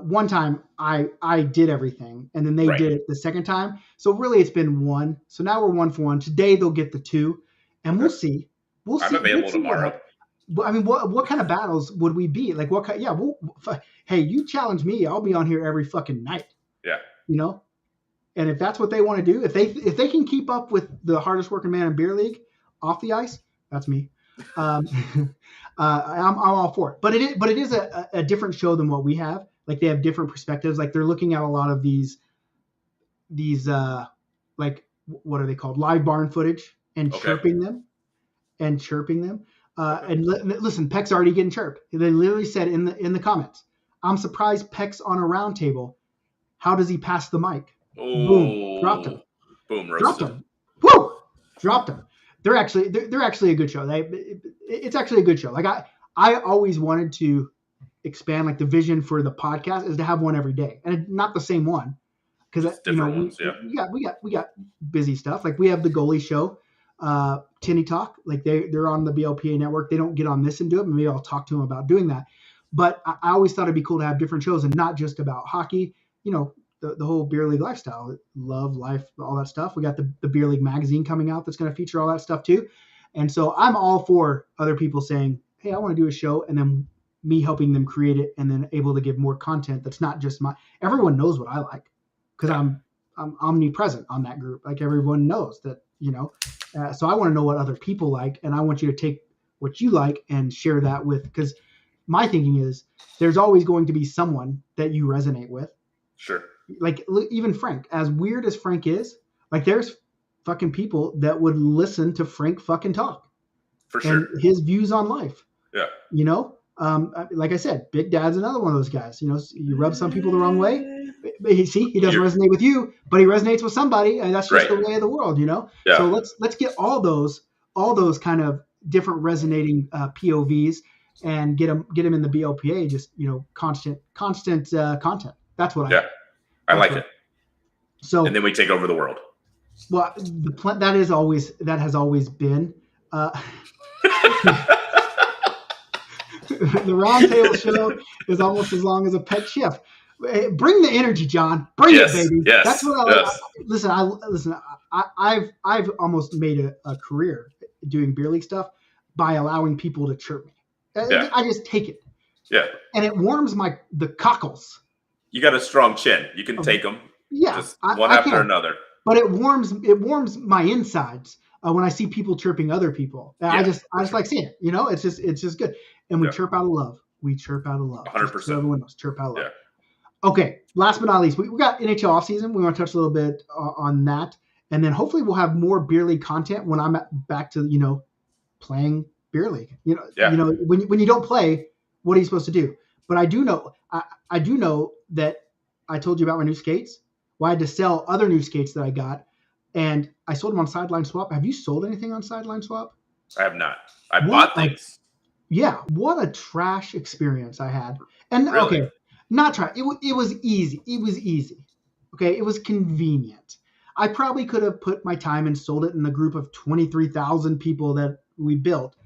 One time I did everything and then they did it the second time. So really it's been 1. So now we're 1 for 1. Today they'll get the 2 and we'll see. I'm available tomorrow. I mean, what kind of battles would we be? Like what kind? Yeah. Hey, you challenge me. I'll be on here every fucking night. Yeah. You know? And if that's what they want to do, if they can keep up with the hardest working man in beer league off the ice, that's me. I'm all for it. But it is a different show than what we have. Like they have different perspectives. Like they're looking at a lot of these like what are they called? Live barn footage and chirping them. And listen, Peck's already getting chirped. They literally said in the comments, "I'm surprised Peck's on a round table. How does he pass the mic?" Oh, boom, dropped him. Boom, roasted. Dropped him. Woo, dropped him. They're actually a good show. It's actually a good show. Like I always wanted to expand, like the vision for the podcast is to have one every day, and not the same one, because we got busy stuff. Like we have the goalie show, Tinny Talk. Like they're on the BLPA network. They don't get on this and do it. Maybe I'll talk to them about doing that. But I always thought it'd be cool to have different shows and not just about hockey. The whole beer league lifestyle, love, life, all that stuff. We got the beer league magazine coming out that's going to feature all that stuff too. And so I'm all for other people saying, "Hey, I want to do a show," and then me helping them create it and then able to give more content that's not just everyone knows what I like, because I'm omnipresent on that group. Like everyone knows that, so I want to know what other people like, and I want you to take what you like and share that with, because my thinking is there's always going to be someone that you resonate with. Sure. Like even Frank, as weird as Frank is, like there's fucking people that would listen to Frank fucking talk. For sure. And his views on life. Yeah. Like I said, Big Dad's another one of those guys. You rub some people the wrong way. He doesn't resonate with you, but he resonates with somebody, and that's just the way of the world, Yeah. So let's get all those kind of different resonating POVs and get them in the BLPA. Just constant content. That's what I like it. So and then we take over the world. Well, that has always been. The roundtable show is almost as long as a pet shift. Bring the energy, John. Bring it, baby. Yes, that's what I listen. I've almost made a career doing beer league stuff by allowing people to chirp me. I just take it. Yeah. And it warms the cockles. You got a strong chin. You can take them. Yeah. Just one after another. But it warms my insides when I see people chirping other people. I just like seeing it. It's just good. And we chirp out of love. 100%. Everyone knows, chirp out of love. Yeah. Okay. Last but not least, we got NHL offseason. We want to touch a little bit on that, and then hopefully we'll have more beer league content when I'm back to playing beer league. When you don't play, what are you supposed to do? But I do know that I told you about my new skates. Well, I had to sell other new skates that I got, and I sold them on Sideline Swap. Have you sold anything on Sideline Swap? I have not. I bought things. Yeah, what a trash experience I had. And really? Okay, not trash. It was easy. Okay, it was convenient. I probably could have put my time and sold it in the group of 23,000 people that we built.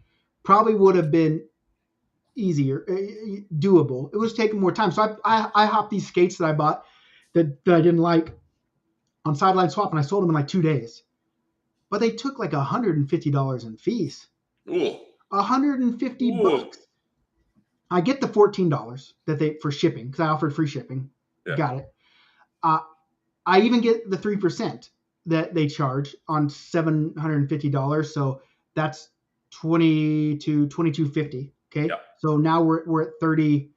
Probably would have been easier, doable. It was taking more time. So I hopped these skates that I bought that I didn't like on Sideline Swap, and I sold them in like 2 days. But they took like $150 in fees. Ooh. $150. I get the $14 that for shipping, because I offered free shipping. Yeah. Got it. I even get the 3% that they charge on $750. So that's $22.50. Okay. Yeah. So now we're at $37.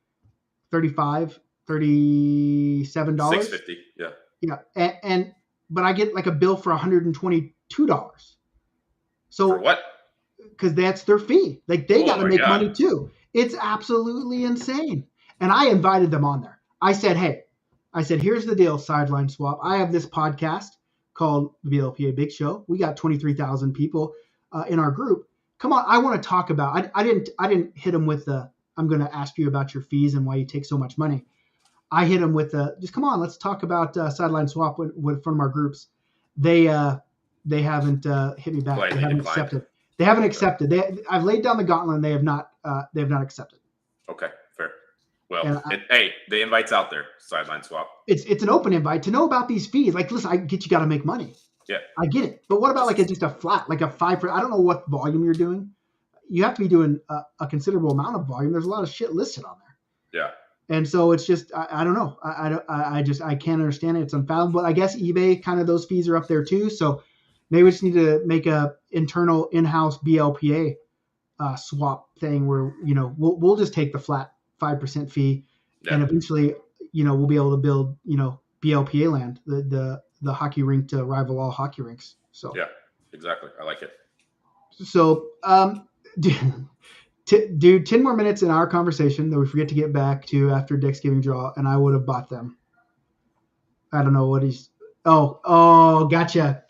$650. Yeah. Yeah. But I get like a bill for $122. So for what? Because that's their fee. Like they got to make money too. It's absolutely insane. And I invited them on there. I said, here's the deal, Sideline Swap. I have this podcast called the BLPA Big Show. We got 23,000 people in our group. Come on, I want to talk about. I didn't hit them with the. I'm going to ask you about your fees and why you take so much money. I hit them with just come on, let's talk about Sideline Swap with from our groups. They haven't hit me back. They haven't accepted. They haven't accepted. I've laid down the gauntlet, and they have not accepted. Okay, fair. Well, the invite's out there. Sideline Swap. It's an open invite to know about these fees. Like, listen, I get you got to make money. Yeah, I get it. But what about just a flat, like a 5%? I don't know what volume you're doing. You have to be doing a considerable amount of volume. There's a lot of shit listed on there. Yeah. And so it's just I don't know. I can't understand it. It's unfathomable. But I guess eBay kind of those fees are up there too. So maybe we just need to make a internal in-house BLPA swap thing where we'll just take the flat 5% fee, and eventually we'll be able to build BLPA land, the hockey rink to rival all hockey rinks. So yeah, exactly. I like it. So Dude, 10 more minutes in our conversation that we forget to get back to after Thanksgiving draw, and I would have bought them. I don't know what he's. Oh, gotcha.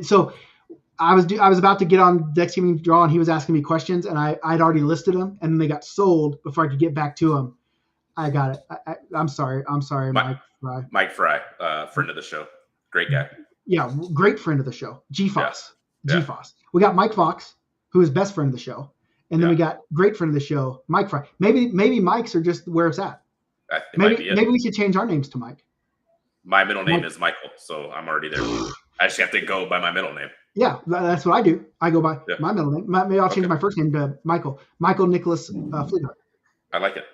So I was about to get on Thanksgiving draw, and he was asking me questions, and I'd already listed them, and then they got sold before I could get back to him. I got it. I'm sorry, Mike Fry. Mike Fry, friend of the show, great guy. Yeah, great friend of the show. GFOS. Yeah. GFOS. We got Mike Fox, who is best friend of the show. And then we got great friend of the show, Mike Fry. Maybe Mike's are just where it's at. Maybe we should change our names to Mike. My middle name is Michael, so I'm already there. I just have to go by my middle name. Yeah, that's what I do. I go by my middle name. Maybe I'll change my first name to Michael Nicholas Fleetheart. I like it.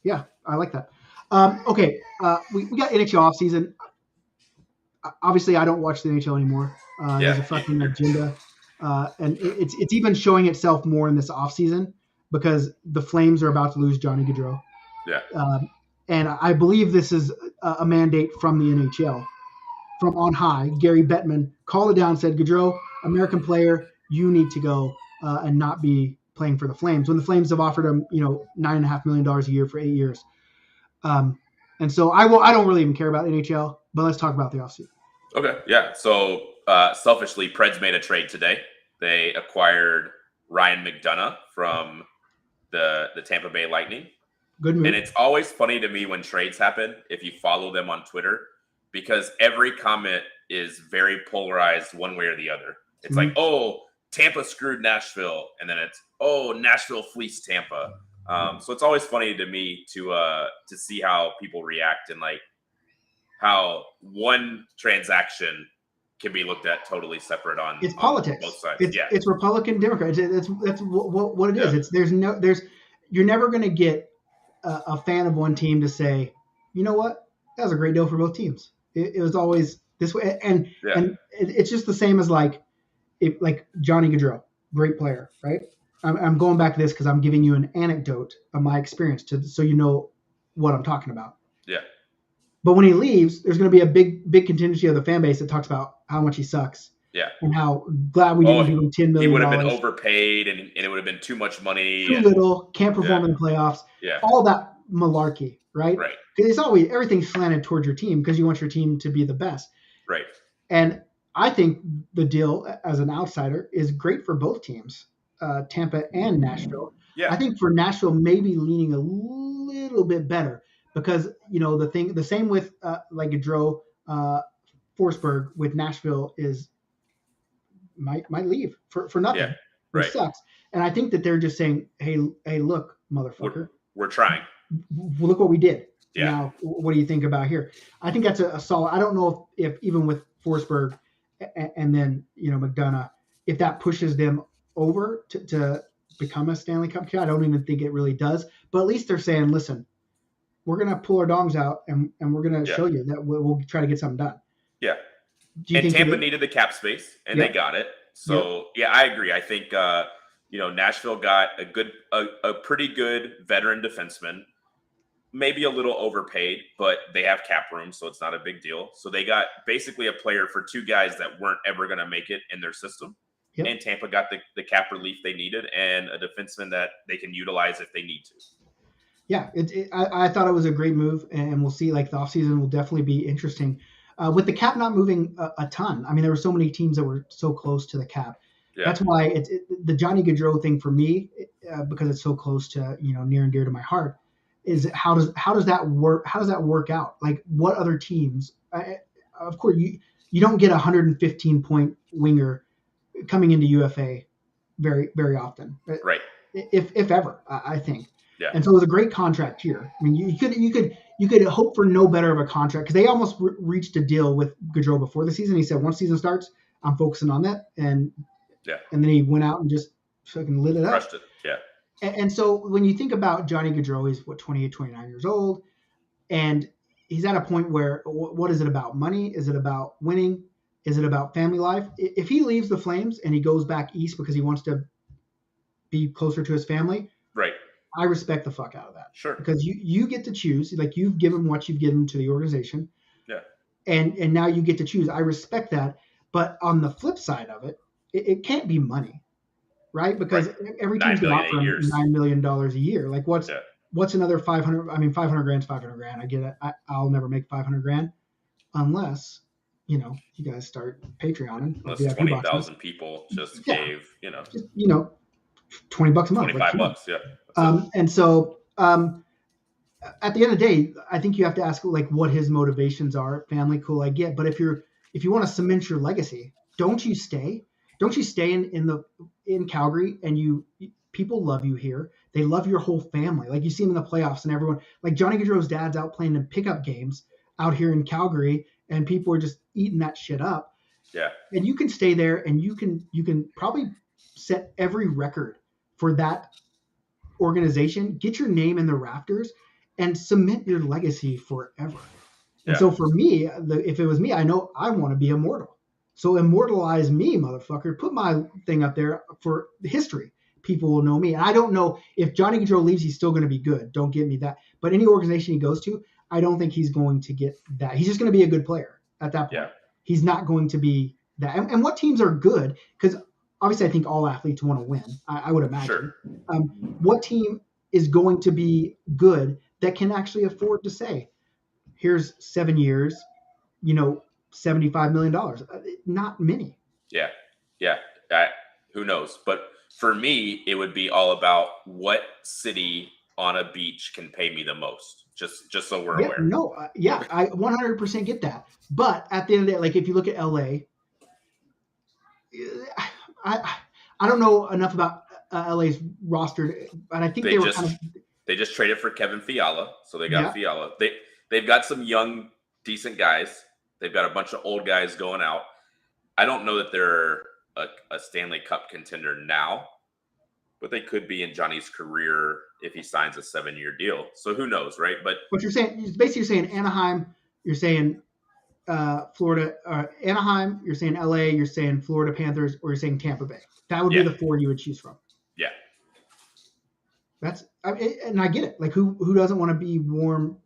Yeah, I like that. Okay, we got NHL offseason. Obviously, I don't watch the NHL anymore. There's a fucking agenda. And it's even showing itself more in this offseason because the Flames are about to lose Johnny Gaudreau. Yeah. And I believe this is a mandate from the NHL. From on high, Gary Bettman called it down, said, Gaudreau, American player, you need to go and not be playing for the Flames. When the Flames have offered him, $9.5 million a year for 8 years. And so I don't really even care about NHL, but let's talk about the offseason. Okay, yeah. So selfishly, Preds made a trade today. They acquired Ryan McDonough from the Tampa Bay Lightning. Good move. And it's always funny to me when trades happen, if you follow them on Twitter, because every comment is very polarized one way or the other. It's like, oh, Tampa screwed Nashville. And then it's, oh, Nashville fleeced Tampa. So it's always funny to me to see how people react and like how one transaction can be looked at totally separate on it's politics. Both sides. It's Republican, Democrat. That's what it is. You're never going to get a fan of one team to say, you know what, that was a great deal for both teams. It was always this way, and it's just the same as like Johnny Gaudreau, great player, right? I'm going back to this because I'm giving you an anecdote of my experience so you know what I'm talking about. Yeah. But when he leaves, there's going to be a big contingency of the fan base that talks about how much he sucks. Yeah. And how glad we didn't give him $10 million. He would have been overpaid and it would have been too much money. Too little, can't perform in the playoffs. Yeah. All that malarkey, right? Right. Because it's always everything's slanted towards your team because you want your team to be the best. Right. And I think the deal as an outsider is great for both teams, Tampa and Nashville. Yeah. I think for Nashville, maybe leaning a little bit better because, the same with like Gaudreau, Forsberg with Nashville is might leave for nothing. Yeah. Right. Which sucks. And I think that they're just saying, hey, look, motherfucker. We're trying. Look what we did. Yeah. Now, what do you think about here? I think that's a solid. I don't know if even with Forsberg and then, McDonough, if that pushes them over to become a Stanley Cup contender. I don't even think it really does. But at least they're saying, listen, we're going to pull our dongs out and we're going to show you that we'll try to get something done. Yeah. And Tampa needed the cap space, and they got it. So, I agree. I think, Nashville got a pretty good veteran defenseman, maybe a little overpaid, but they have cap room, so it's not a big deal. So they got basically a player for two guys that weren't ever going to make it in their system. Yep. And Tampa got the cap relief they needed and a defenseman that they can utilize if they need to. Yeah, I thought it was a great move, and we'll see. Like the offseason will definitely be interesting. With the cap not moving a ton, I mean, there were so many teams that were so close to the cap. Yeah. That's why the Johnny Gaudreau thing for me, because it's so close to near and dear to my heart, is how does that work? How does that work out? Like what other teams? Of course, you don't get a 115-point winger coming into UFA very very often, right? If ever, I think. Yeah. And so it was a great contract here. I mean, you could hope for no better of a contract because they almost reached a deal with Gaudreau before the season. He said, once season starts, I'm focusing on that. And then he went out and just fucking lit it up. Crushed it. Yeah. And so when you think about Johnny Gaudreau, he's 28, 29 years old. And he's at a point where what is it about? Money? Is it about winning? Is it about family life? If he leaves the Flames and he goes back east because he wants to be closer to his family. Right. I respect the fuck out of that. Sure. Because you get to choose, like you've given what you've given to the organization. Yeah. And now you get to choose. I respect that. But on the flip side of it, it can't be money, right? Because every team's going to offer him $9 million a year. Like what's another 500? I mean, 500 grand's 500 grand. I get it. I'll never make 500 grand unless, you guys start Patreoning. Unless 20,000 people just gave, just, $20 a month. 25 bucks. Yeah. And so, at the end of the day, I think you have to ask like what his motivations are. Family, cool, I get. But if you want to cement your legacy, don't you stay? Don't you stay in Calgary and people love you here. They love your whole family. Like you see them in the playoffs and everyone, like Johnny Gaudreau's dad's out playing in pickup games out here in Calgary and people are just eating that shit up. Yeah. And you can stay there and you can probably set every record for that organization, get your name in the rafters and cement your legacy forever. And so for me, if it was me, I know I want to be immortal. So immortalize me, motherfucker. Put my thing up there for history. People will know me. And I don't know if Johnny Gaudreau leaves, he's still going to be good. Don't give me that. But any organization he goes to, I don't think he's going to get that. He's just going to be a good player at that point. Yeah. He's not going to be that. And what teams are good? Because obviously I think all athletes want to win. I would imagine. Sure. What team is going to be good that can actually afford to say, here's 7 years, $75 million. Not many. Yeah. Yeah. Who knows? But for me, it would be all about what city on a beach can pay me the most. Just so we're aware. No. I 100% get that. But at the end of the day, like if you look at LA, I don't know enough about LA's roster, but I think they just traded for Kevin Fiala, so they got Fiala. They've got some young, decent guys. They've got a bunch of old guys going out. I don't know that they're a Stanley Cup contender now, but they could be in Johnny's career if he signs a 7-year deal. So who knows, right? But what you're saying, basically, you're saying Anaheim, you're saying Florida, Anaheim, you're saying LA, you're saying Florida Panthers, or you're saying Tampa Bay. That would be the 4 you would choose from. Yeah. And I get it. Like who doesn't want to be warm,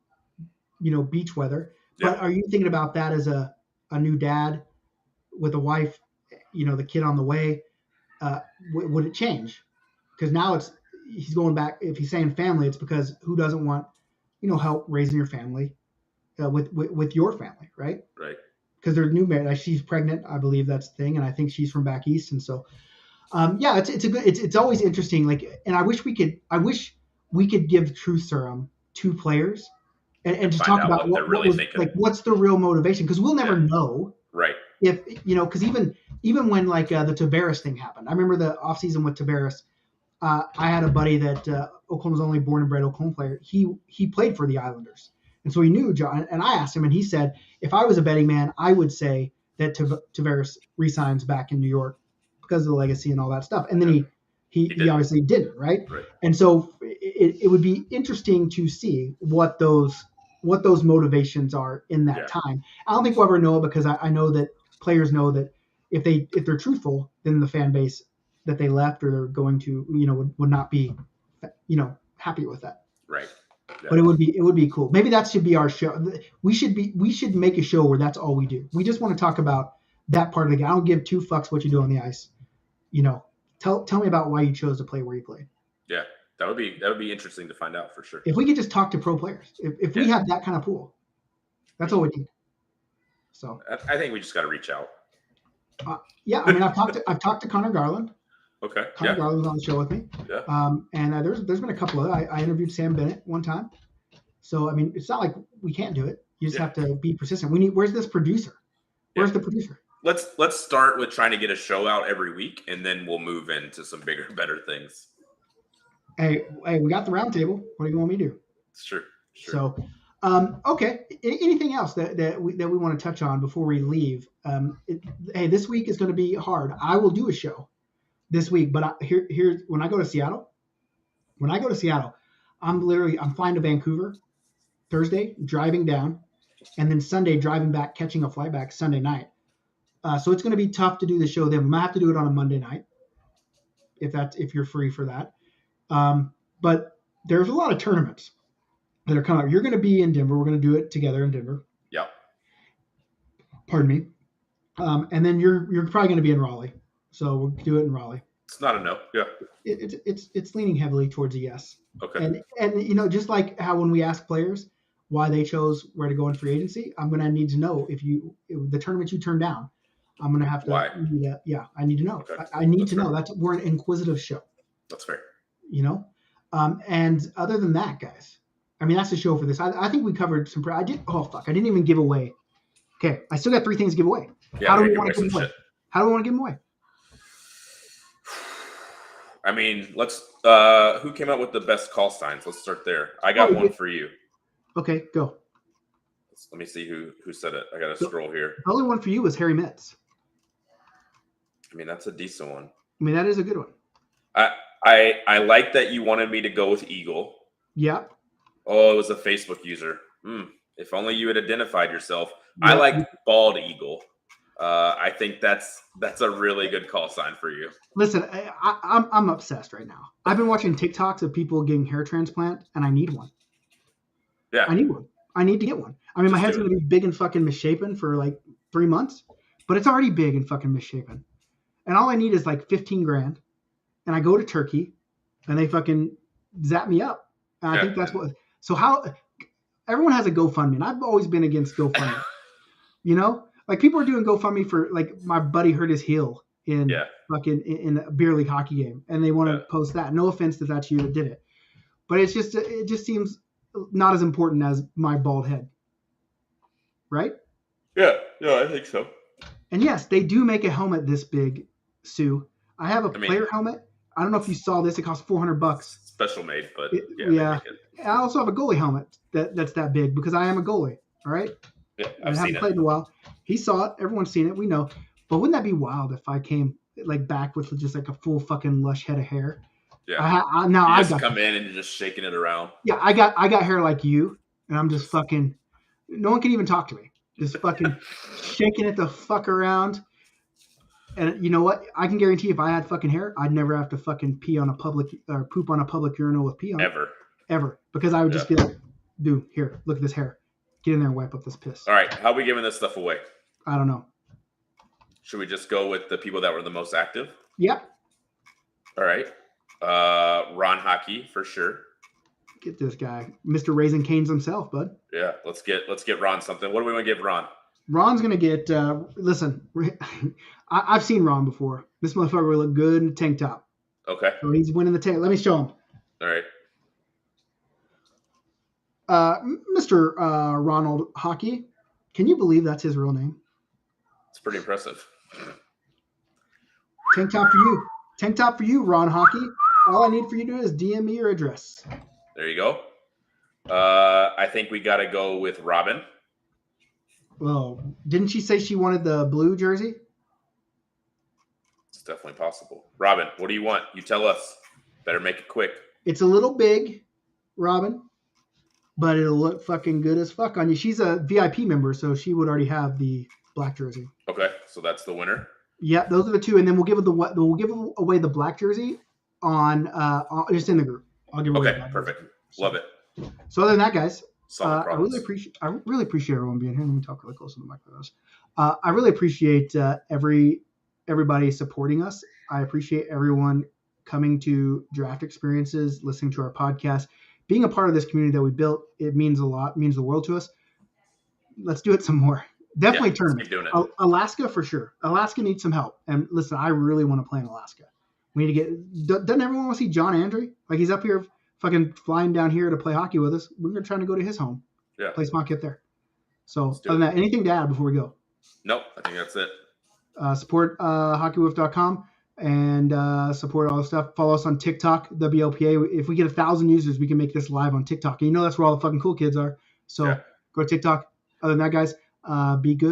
beach weather? But are you thinking about that as a new dad with a wife, the kid on the way? Would it change? Because now he's going back. If he's saying family, it's because who doesn't want, help raising your family with your family, right? Right. Because they're new married. Like she's pregnant, I believe that's the thing, and I think she's from back east, and so. It's always interesting. Like, and I wish we could give Truth Serum to players and just talk about what's the real motivation, because we'll never know. Right. If because even when like the Tavares thing happened, I remember the offseason with Tavares. I had a buddy that Oklahoma's only born and bred Oklahoma player. He played for the Islanders, and so he knew John. And I asked him, and he said, if I was a betting man, I would say that Tavares resigns back in New York because of the legacy and all that stuff. And then he obviously didn't, right? And so it would be interesting to see what those motivations are in that time. I don't think we'll ever know it, because I know that players know that if they're truthful, then the fan base that they left or they're going to, would not be, happy with that. Right. Yeah. But it would be cool. Maybe that should be our show. We should make a show where that's all we do. We just want to talk about that part of the game. I don't give two fucks what you do on the ice. Tell me about why you chose to play where you played. Yeah, that would be interesting to find out for sure. If we could just talk to pro players, if we have that kind of pool, that's all we need. So I think we just got to reach out. I mean, I've talked to Connor Garland. Okay. Connor Garland was on the show with me. Yeah. And there's been a couple of I interviewed Sam Bennett one time. So I mean, it's not like we can't do it. You just have to be persistent. Where's this producer? Where's the producer? Let's start with trying to get a show out every week, and then we'll move into some bigger, better things. Hey, we got the round table. What do you want me to do? It's true. So, okay. Anything else that we want to touch on before we leave? This week is going to be hard. I will do a show this week, but here's when I go to Seattle. I'm flying to Vancouver Thursday, driving down, and then Sunday driving back, catching a flight back Sunday night. So it's going to be tough to do the show then. We might have to do it on a Monday night if you're free for that. But there's a lot of tournaments that are coming up. You're going to be in Denver. We're going to do it together in Denver. Yeah. Pardon me. And then you're probably going to be in Raleigh. So we'll do it in Raleigh. It's not a no. Yeah. It's leaning heavily towards a yes. Okay. And just like how when we ask players why they chose where to go in free agency, I'm gonna need to know if the tournament you turned down, I'm gonna have to. Why? I need to know. Okay. I need to know. We're an inquisitive show. That's fair. And other than that, guys, I mean that's the show for this. I think we covered some. I didn't even give away. Okay, I still got 3 things to give away. Yeah, How do we want to give them away? How do we want to give them away? I mean, let's. Who came up with the best call signs? Let's start there. I got one for you. Okay, go. Let me see who said it. I got to scroll here. The only one for you was Harry Metz. I mean, that's a decent one. I mean, that is a good one. I like that you wanted me to go with Eagle. Yeah. Oh, it was a Facebook user. If only you had identified yourself. Yeah. I like Bald Eagle. I think that's a really good call sign for you. Listen, I'm obsessed right now. I've been watching TikToks of people getting hair transplant, and I need one. Yeah. I need one. I need to get one. I mean, my head's going to be big and fucking misshapen for like 3 months, but it's already big and fucking misshapen. And all I need is like 15 grand. And I go to Turkey and they fucking zap me up. And I think that's what. So how everyone has a GoFundMe. And I've always been against GoFundMe. Like people are doing GoFundMe for like my buddy hurt his heel in a beer league hockey game. And they want to post that. No offense that that's you that did it. But it just seems not as important as my bald head. Right? Yeah, I think so. And yes, they do make a helmet this big, Sue. I have a player helmet. I don't know if you saw this. It costs $400. Special made, but I also have a goalie helmet that's that big because I am a goalie. All right. Yeah, I haven't played in a while. He saw it. Everyone's seen it. We know. But wouldn't that be wild if I came like back with just like a full fucking lush head of hair? Yeah. I just come in and you're just shaking it around. Yeah, I got hair like you, and I'm just fucking. No one can even talk to me. Just fucking shaking it the fuck around. And you know what? I can guarantee if I had fucking hair, I'd never have to fucking pee on a public or poop on a public urinal with pee on it. Ever. Because I would just be like, dude, here, look at this hair. Get in there and wipe up this piss. All right. How are we giving this stuff away? I don't know. Should we just go with the people that were the most active? Yep. All right. Ron Hockey for sure. Get this guy, Mr. Raising Canes himself, bud. Yeah, let's get Ron something. What do we want to give Ron? Ron's gonna get. Listen, I've seen Ron before. This motherfucker will look good in a tank top. Okay. So he's winning the tank. Let me show him. All right. Mr. Ronald Hockey, can you believe that's his real name? It's pretty impressive. Tank top for you. Tank top for you, Ron Hockey. All I need for you to do is DM me your address. There you go. I think we got to go with Robin. Well, didn't she say she wanted the blue jersey? It's definitely possible. Robin, what do you want? You tell us. Better make it quick. It's a little big, Robin, but it'll look fucking good as fuck on you. She's a VIP member, so she would already have the black jersey. Okay, so that's the winner. Yeah, those are the two, and then we'll give away the black jersey on just in the group. I'll give away. Okay, perfect. Love it. So other than that, guys, I really appreciate everyone being here. Let me talk really close to the microphone. I really appreciate everybody supporting us. I appreciate everyone coming to draft experiences, listening to our podcast, being a part of this community that we built. It means a lot. It means the world to us. Let's do it some more. Definitely tournament. Keep doing it. Alaska for sure. Alaska needs some help. And listen, I really want to play in Alaska. We need to get. Doesn't everyone want to see John Andre? Like he's up here, fucking flying down here to play hockey with us. We're trying to go to his home. Yeah. Play Smock Kit there. So other than that, anything to add before we go? Nope. I think that's it. Support hockeywolf.com and support all the stuff. Follow us on TikTok, the BLPA. If we get 1,000 users, we can make this live on TikTok. And you know that's where all the fucking cool kids are. So go to TikTok. Other than that, guys, be good.